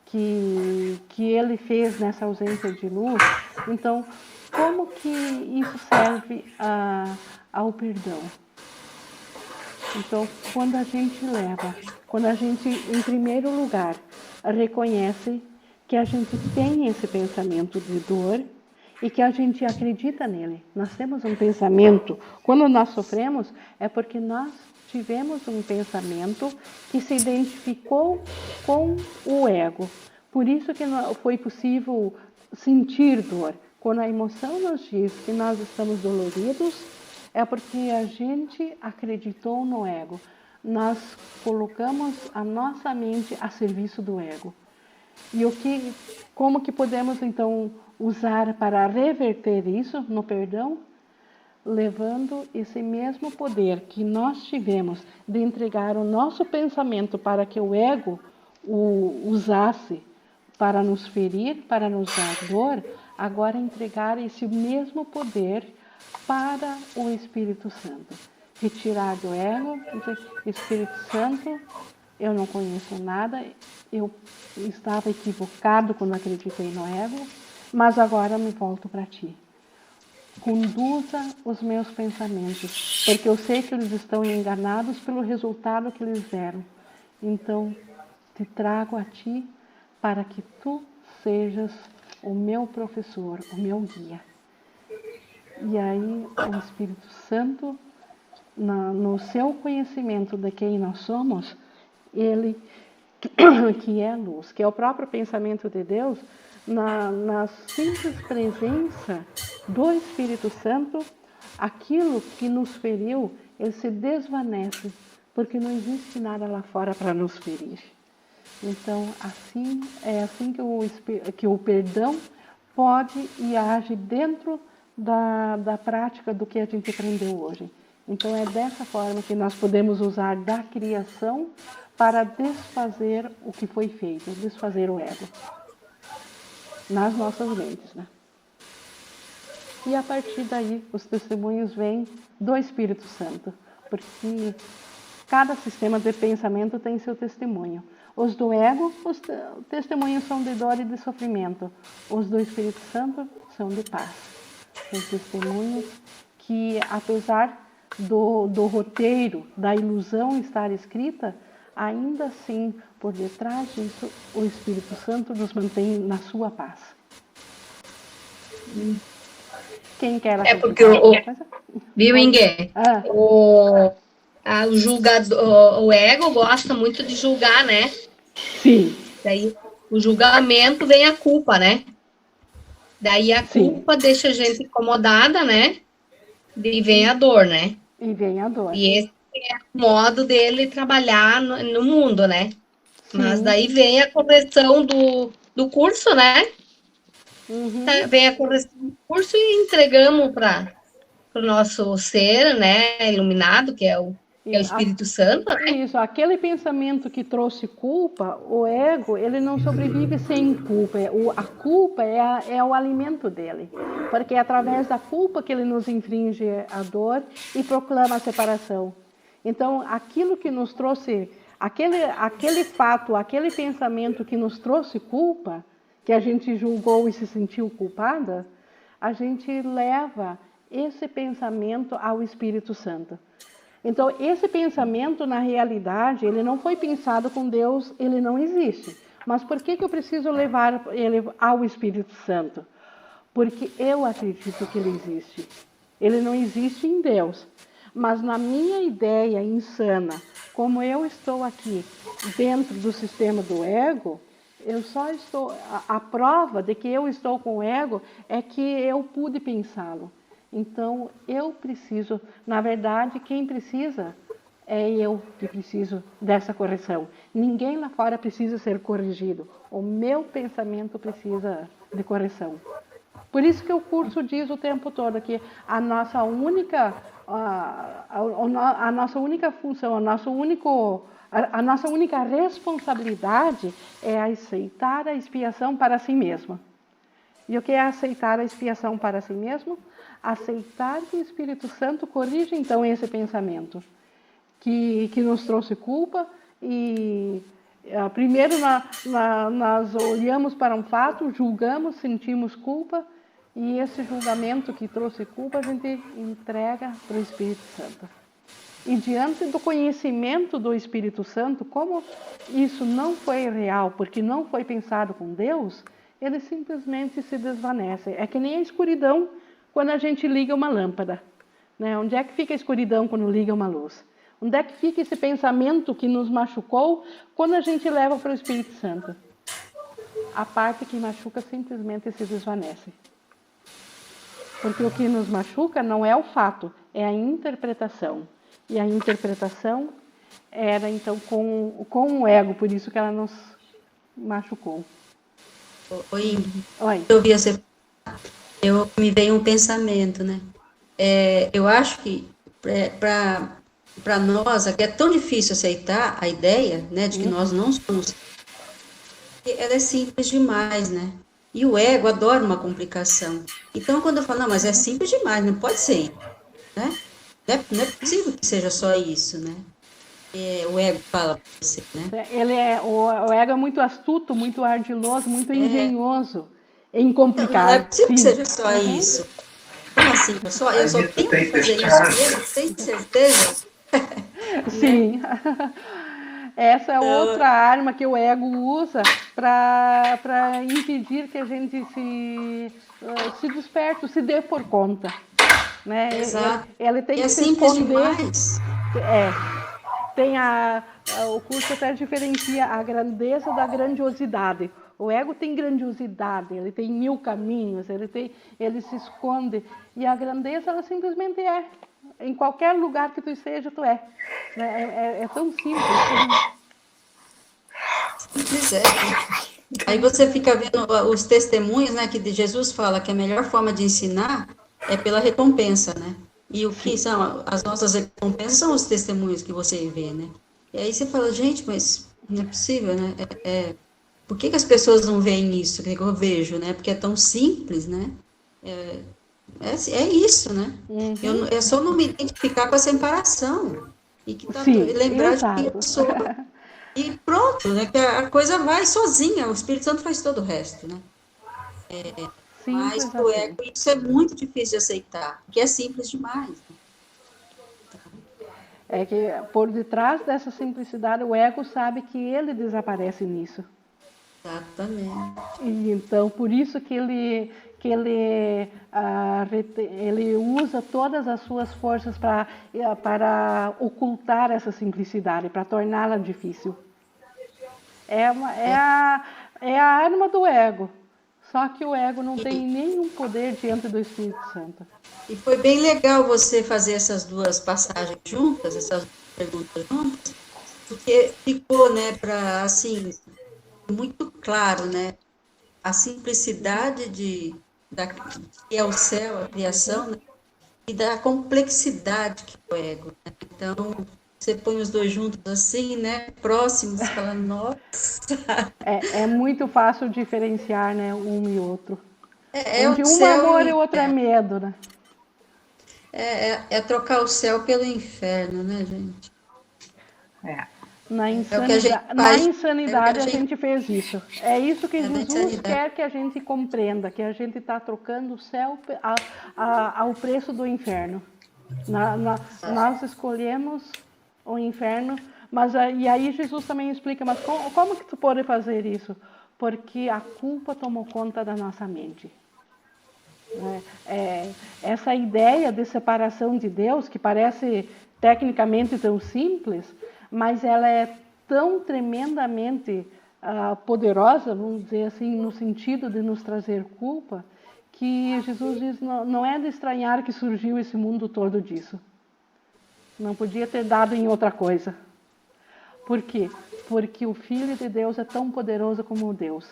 que ele fez nessa ausência de luz. Então, como que isso serve ao perdão? Então, quando a gente, em primeiro lugar, reconhece que a gente tem esse pensamento de dor e que a gente acredita nele. Nós temos um pensamento, quando nós sofremos, é porque nós tivemos um pensamento que se identificou com o ego. Por isso que foi possível sentir dor. Quando a emoção nos diz que nós estamos doloridos, é porque a gente acreditou no ego. Nós colocamos a nossa mente a serviço do ego. E como que podemos então usar para reverter isso no perdão? Levando esse mesmo poder que nós tivemos de entregar o nosso pensamento para que o ego o usasse para nos ferir, para nos dar dor, agora entregar esse mesmo poder para o Espírito Santo. Retirar do ego, dizer, Espírito Santo, eu não conheço nada, eu estava equivocado quando acreditei no ego, mas agora me volto para ti. Conduza os meus pensamentos, porque eu sei que eles estão enganados pelo resultado que eles deram. Então, te trago a ti para que tu sejas o meu professor, o meu guia. E aí o Espírito Santo, no seu conhecimento de quem nós somos, ele que é a luz, que é o próprio pensamento de Deus, na simples presença do Espírito Santo, aquilo que nos feriu, ele se desvanece, porque não existe nada lá fora para nos ferir. Então, é assim que o perdão pode e age dentro da prática do que a gente aprendeu hoje. Então, é dessa forma que nós podemos usar da criação para desfazer o que foi feito, desfazer o ego nas nossas mentes, né? E a partir daí, os testemunhos vêm do Espírito Santo, porque cada sistema de pensamento tem seu testemunho. Os do ego, os testemunhos são de dor e de sofrimento. Os do Espírito Santo são de paz. São testemunhos que, apesar do roteiro, da ilusão estar escrita, ainda assim, por detrás disso, o Espírito Santo nos mantém na sua paz. Quem quer acreditar? É porque viu, Inge? O julgador, o ego gosta muito de julgar, né? Sim. Daí o julgamento vem a culpa, né? Daí a culpa deixa a gente incomodada, né? E vem a dor, né? E vem a dor. E esse é o modo dele trabalhar no mundo, né? Sim. Mas daí vem a correção do curso, né? Uhum. Vem a correção do curso e entregamos para o nosso ser, né? Iluminado, que é o Espírito Santo, né? Isso, aquele pensamento que trouxe culpa, o ego, ele não sobrevive sem culpa. A culpa é o alimento dele, porque é através da culpa que ele nos infringe a dor e proclama a separação. Então, aquilo que nos trouxe, aquele fato, aquele pensamento que nos trouxe culpa, que a gente julgou e se sentiu culpada, a gente leva esse pensamento ao Espírito Santo. Então, esse pensamento, na realidade, ele não foi pensado com Deus, ele não existe. Mas por que eu preciso levar ele ao Espírito Santo? Porque eu acredito que ele existe. Ele não existe em Deus. Mas na minha ideia insana, como eu estou aqui dentro do sistema do ego, Eu só estou... A prova de que eu estou com o ego é que eu pude pensá-lo. Então, eu preciso... Na verdade, quem precisa é eu que preciso dessa correção. Ninguém lá fora precisa ser corrigido. O meu pensamento precisa de correção. Por isso que o curso diz o tempo todo que a nossa única, a nossa única função, a nossa única responsabilidade é aceitar a expiação para si mesma. E o que é aceitar a expiação para si mesmo? Aceitar que o Espírito Santo corrige então esse pensamento que nos trouxe culpa e primeiro nós olhamos para um fato, julgamos, sentimos culpa e esse julgamento que trouxe culpa a gente entrega para o Espírito Santo. E diante do conhecimento do Espírito Santo, como isso não foi real, porque não foi pensado com Deus, ele simplesmente se desvanece. É que nem a escuridão quando a gente liga uma lâmpada, né? Onde é que fica a escuridão quando liga uma luz? Onde é que fica esse pensamento que nos machucou quando a gente leva para o Espírito Santo? A parte que machuca simplesmente se desvanece. Porque o que nos machuca não é o fato, é a interpretação. E a interpretação era então com o ego, por isso que ela nos machucou. Oi, Oi. me veio um pensamento, né? Eu acho que para nós aqui é tão difícil aceitar a ideia, né, de que nós não somos. Ela é simples demais, né? E o ego adora uma complicação. Então, quando eu falo, não, mas é simples demais, não pode ser, né? Não é possível que seja só isso, né? O ego fala para você, né? O ego é muito astuto, muito ardiloso, muito engenhoso em complicar. Não é possível que Sim. seja só isso. Como assim? Eu só tenho que fazer isso mesmo? Tem certeza? Sim. Essa é outra arma que o ego usa para impedir que a gente se desperte, se dê por conta. Né? Exato. Ele tem que se simples esconder. Demais. Tem o curso até diferencia a grandeza da grandiosidade. O ego tem grandiosidade, ele tem 1000 caminhos, ele se esconde. E a grandeza, ela simplesmente é. Em qualquer lugar que tu esteja, tu é. É tão simples. Simples é. Aí você fica vendo os testemunhos, né, que Jesus fala que a melhor forma de ensinar é pela recompensa, né? E o que são as nossas recompensas são os testemunhos que você vê, né? E aí você fala, gente, mas não é possível, né? Por que as pessoas não veem isso que eu vejo, né? Porque é tão simples, né? É isso, né? Uhum. É só não me identificar com a separação. E lembrar exato. de que eu sou. E pronto, né? Que a coisa vai sozinha, o Espírito Santo faz todo o resto, né? Mas o ego, isso é muito difícil de aceitar, porque é simples demais. Né? É que por detrás dessa simplicidade, o ego sabe que ele desaparece nisso. Exatamente. E então, por isso que ele usa todas as suas forças para ocultar essa simplicidade, para torná-la difícil. É a arma do ego. Só que o ego não tem nenhum poder diante do Espírito Santo. E foi bem legal você fazer essas duas passagens juntas, essas perguntas juntas, porque ficou, né, para, assim, muito claro, né, a simplicidade que é o céu, a criação, né, e da complexidade que é o ego. Né? Então, você põe os dois juntos assim, né, próximos, você fala, nossa... É muito fácil diferenciar, né, um e outro. Onde um é amor e o outro é medo, né? É trocar o céu pelo inferno, né, gente? Na insanidade a gente fez isso. É isso que Jesus quer que a gente compreenda, que a gente está trocando o céu ao preço do inferno. Nós escolhemos o inferno, e aí Jesus também explica, mas como que tu pode fazer isso? Porque a culpa tomou conta da nossa mente. Essa ideia de separação de Deus, que parece tecnicamente tão simples, mas ela é tão tremendamente poderosa, vamos dizer assim, no sentido de nos trazer culpa, que Jesus diz, não é de estranhar que surgiu esse mundo todo disso. Não podia ter dado em outra coisa. Por quê? Porque o Filho de Deus é tão poderoso como o Deus.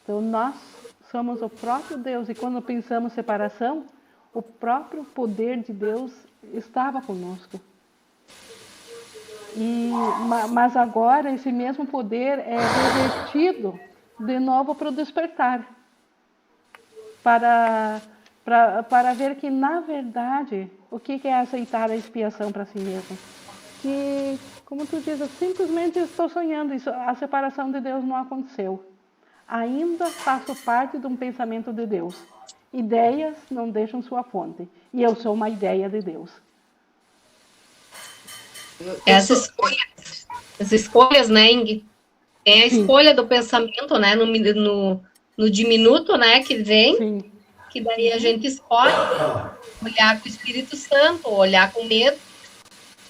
Então nós somos o próprio Deus, e quando pensamos separação, o próprio poder de Deus estava conosco. Mas agora esse mesmo poder é revertido de novo para o despertar. Para ver que, na verdade, o que é aceitar a expiação para si mesmo? Que, como tu dizes, simplesmente estou sonhando, a separação de Deus não aconteceu. Ainda faço parte de um pensamento de Deus. Ideias não deixam sua fonte. E eu sou uma ideia de Deus. As escolhas, né, Ing? Tem a escolha do pensamento, né, no diminuto, né, que vem. Sim. Que daí a gente escolhe olhar com o Espírito Santo, olhar com medo.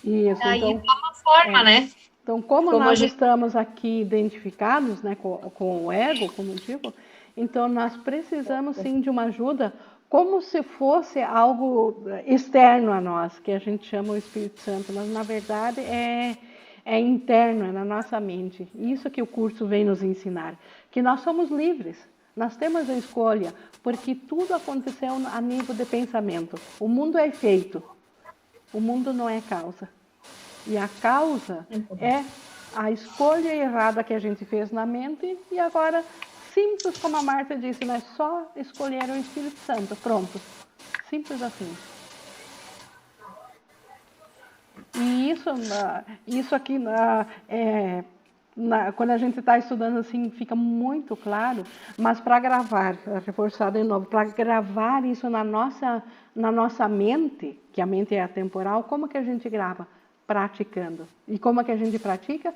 Isso, Daí então, dá uma forma, né? Então, como nós estamos aqui identificados, né, com o ego, como eu digo, então nós precisamos sim de uma ajuda, como se fosse algo externo a nós, que a gente chama o Espírito Santo, mas na verdade é interno, é na nossa mente. Isso que o curso vem nos ensinar, que nós somos livres, nós temos a escolha, porque tudo aconteceu a nível de pensamento. O mundo é efeito, o mundo não é causa. E a causa é a escolha errada que a gente fez na mente, e agora, simples como a Marta disse, né? Só escolher o Espírito Santo, pronto. Simples assim. E isso aqui, quando a gente está estudando assim, fica muito claro, mas para gravar, reforçar de novo, para gravar isso na nossa mente, que a mente é atemporal, como que a gente grava? Praticando. E como é que a gente pratica?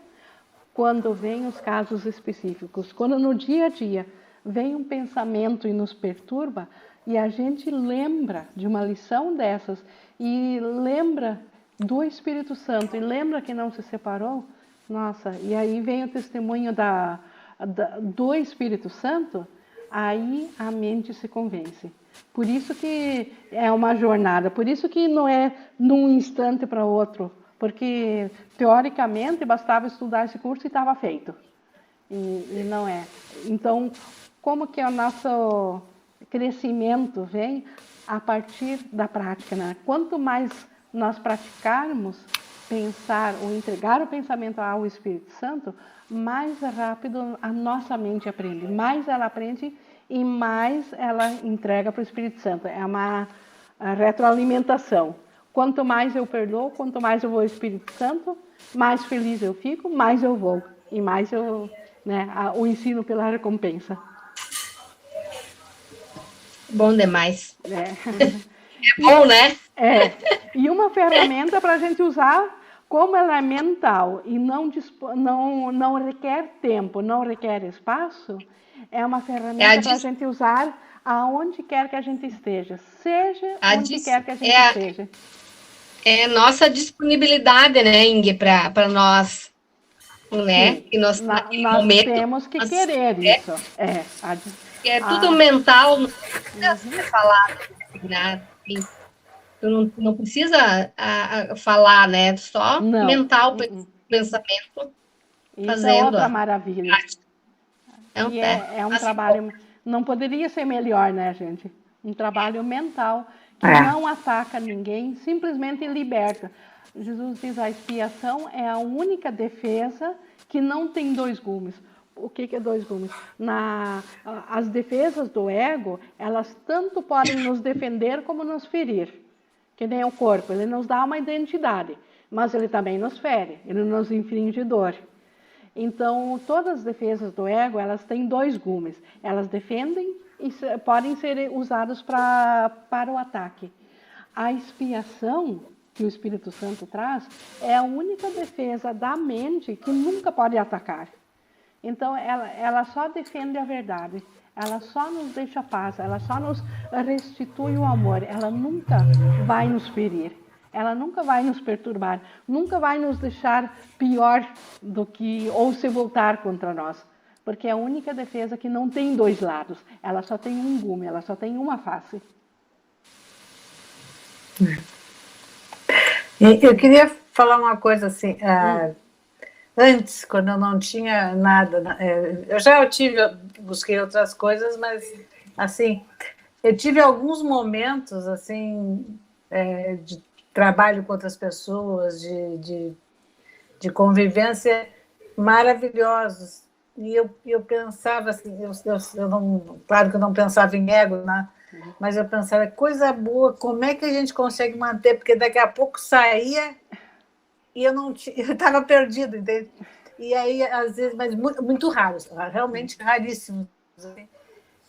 Quando vem os casos específicos. Quando no dia a dia vem um pensamento e nos perturba, e a gente lembra de uma lição dessas, e lembra do Espírito Santo, e lembra que não se separou, nossa, e aí vem o testemunho do Espírito Santo, aí a mente se convence. Por isso que é uma jornada, por isso que não é num instante para outro, porque teoricamente bastava estudar esse curso e estava feito. E não é. Então, como que o nosso crescimento vem a partir da prática, né? Quanto mais nós praticarmos pensar ou entregar o pensamento ao Espírito Santo, mais rápido a nossa mente aprende, mais ela aprende e mais ela entrega para o Espírito Santo. É uma retroalimentação. Quanto mais eu perdoo, quanto mais eu vou ao Espírito Santo, mais feliz eu fico, mais eu vou. E mais eu, né, o ensino pela recompensa. Bom demais. É bom, né? E uma ferramenta para a gente usar, como ela é mental e não requer tempo, não requer espaço, é uma ferramenta para a gente usar aonde quer que a gente esteja, seja onde quer que a gente esteja. É nossa disponibilidade, né, Inge, para nós, né? Sim, que nós momento, temos que querer isso. É tudo mental, não precisa ser falado, né? Tu não precisa falar, né? Só não. mental, pensamento, isso fazendo. É outra maravilha. É um trabalho, não poderia ser melhor, né, gente? Um trabalho mental que não ataca ninguém, simplesmente liberta. Jesus diz, a expiação é a única defesa que não tem dois gumes. O que é dois gumes? As defesas do ego, elas tanto podem nos defender como nos ferir. Que nem o corpo, ele nos dá uma identidade, mas ele também nos fere, ele nos inflige dor. Então, todas as defesas do ego, elas têm dois gumes. Elas defendem e podem ser usadas para o ataque. A expiação que o Espírito Santo traz é a única defesa da mente que nunca pode atacar. Então, ela só defende a verdade. Ela só nos deixa paz. Ela só nos restitui o amor. Ela nunca vai nos ferir. Ela nunca vai nos perturbar, nunca vai nos deixar pior do que, ou se voltar contra nós. Porque é a única defesa que não tem dois lados. Ela só tem um gume, ela só tem uma face. Eu queria falar uma coisa assim. Antes, quando eu não tinha nada, busquei outras coisas, mas assim, eu tive alguns momentos assim de trabalho com outras pessoas, de convivência maravilhosos. E eu pensava assim, eu não, claro que eu não pensava em ego, né? Mas eu pensava, coisa boa, como é que a gente consegue manter? Porque daqui a pouco saía e eu estava perdido, entende? E aí, às vezes, mas muito raros, realmente raríssimos. Assim.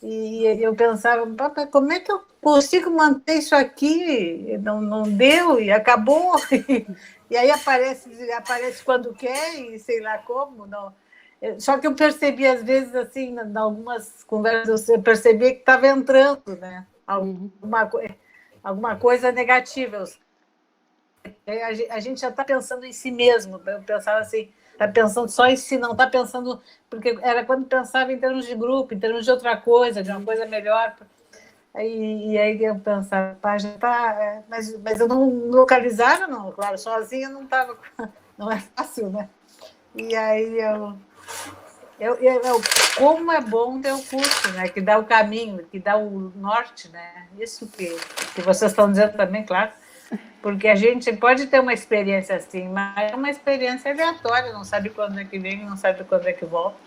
E eu pensava, papai, como é que eu consigo manter isso aqui? Não deu e acabou. E aí aparece quando quer e sei lá como. Não. Só que eu percebi, às vezes, assim, em algumas conversas, eu percebia que estava entrando, né? Alguma coisa negativa. A gente já está pensando em si mesmo. Eu pensava assim, está pensando só em si, não está pensando... Porque era quando pensava em termos de grupo, em termos de outra coisa, de uma coisa melhor. E aí eu pensava, pá, já tá... Mas eu não localizava, não. Claro, sozinha não estava... Não é fácil, né? E aí como é bom ter o curso, né? Que dá o caminho, que dá o norte, né? Isso que vocês estão dizendo também, claro. Porque a gente pode ter uma experiência assim, mas é uma experiência aleatória, não sabe quando é que vem, não sabe quando é que volta.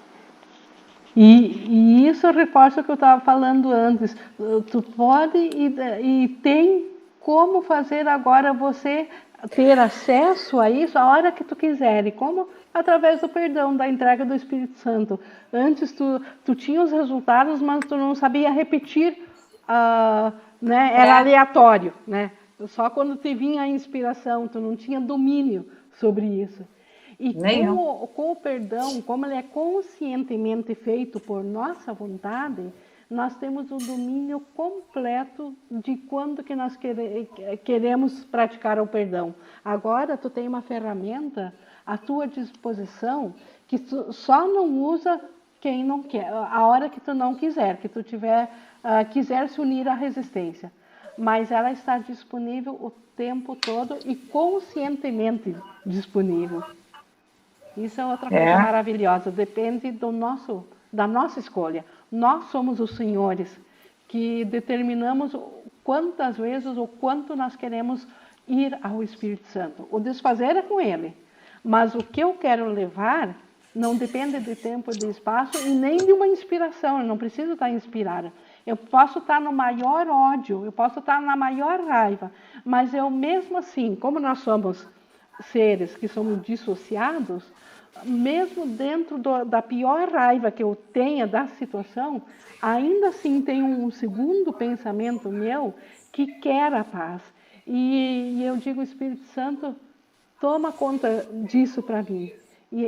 E isso reforça o que eu estava falando antes. Tu pode e tem como fazer agora você ter acesso a isso a hora que tu quiser. E como? Através do perdão, da entrega do Espírito Santo. Antes tu tinha os resultados, mas tu não sabia repetir, né? Era aleatório, né? Só quando te vinha a inspiração, tu não tinha domínio sobre isso. E com o perdão, como ele é conscientemente feito por nossa vontade, nós temos o domínio completo de quando que nós queremos praticar o perdão. Agora tu tem uma ferramenta à tua disposição que tu só não usa quem não quer, a hora que tu não quiser, que tu quiser se unir à resistência. Mas ela está disponível o tempo todo e conscientemente disponível. Isso é outra coisa maravilhosa, depende da nossa escolha. Nós somos os senhores que determinamos quantas vezes ou quanto nós queremos ir ao Espírito Santo. O desfazer é com ele, mas o que eu quero levar não depende de tempo e de espaço e nem de uma inspiração, eu não preciso estar inspirada. Eu posso estar no maior ódio, eu posso estar na maior raiva, mas eu mesmo assim, como nós somos seres que somos dissociados, mesmo dentro da pior raiva que eu tenha da situação, ainda assim tem um segundo pensamento meu que quer a paz. E eu digo, Espírito Santo, toma conta disso para mim. E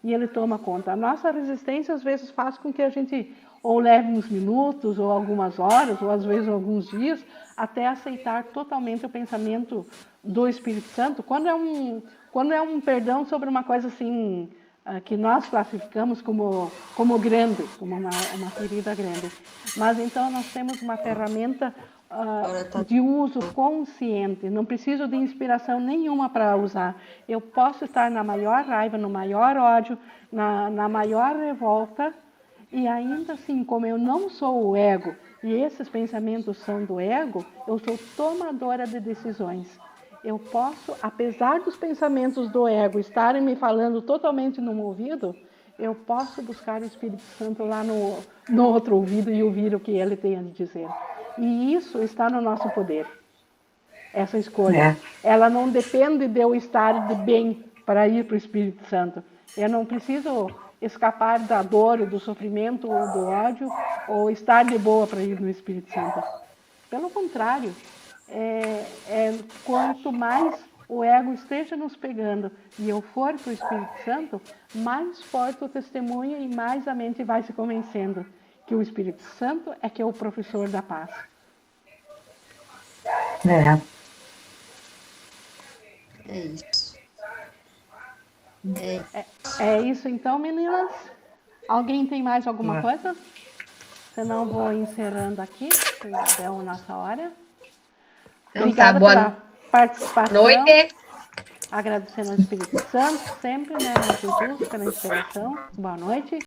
ele toma conta. A nossa resistência às vezes faz com que a gente ou leve uns minutos, ou algumas horas, ou às vezes alguns dias, até aceitar totalmente o pensamento do Espírito Santo. Quando é um perdão sobre uma coisa assim, que nós classificamos como grande, como uma ferida grande. Mas então nós temos uma ferramenta de uso consciente, não preciso de inspiração nenhuma para usar. Eu posso estar na maior raiva, no maior ódio, na maior revolta, e ainda assim, como eu não sou o ego, e esses pensamentos são do ego, eu sou tomadora de decisões. Eu posso, apesar dos pensamentos do ego estarem me falando totalmente no ouvido, eu posso buscar o Espírito Santo lá no outro ouvido e ouvir o que ele tem a dizer. E isso está no nosso poder, essa escolha. Ela não depende de eu estar de bem para ir para o Espírito Santo. Eu não preciso escapar da dor, do sofrimento ou do ódio, ou estar de boa para ir no Espírito Santo. Pelo contrário, quanto mais o ego esteja nos pegando e eu for para o Espírito Santo, mais forte o testemunho e mais a mente vai se convencendo que o Espírito Santo é que é o professor da paz. É isso. É isso então, meninas? Alguém tem mais alguma coisa? Senão vou encerrando aqui, que deu nossa hora. Então, Obrigada boa pela participação. noite. Agradecendo ao Espírito Santo, sempre, né, a Jesus, pela inspiração. Boa noite.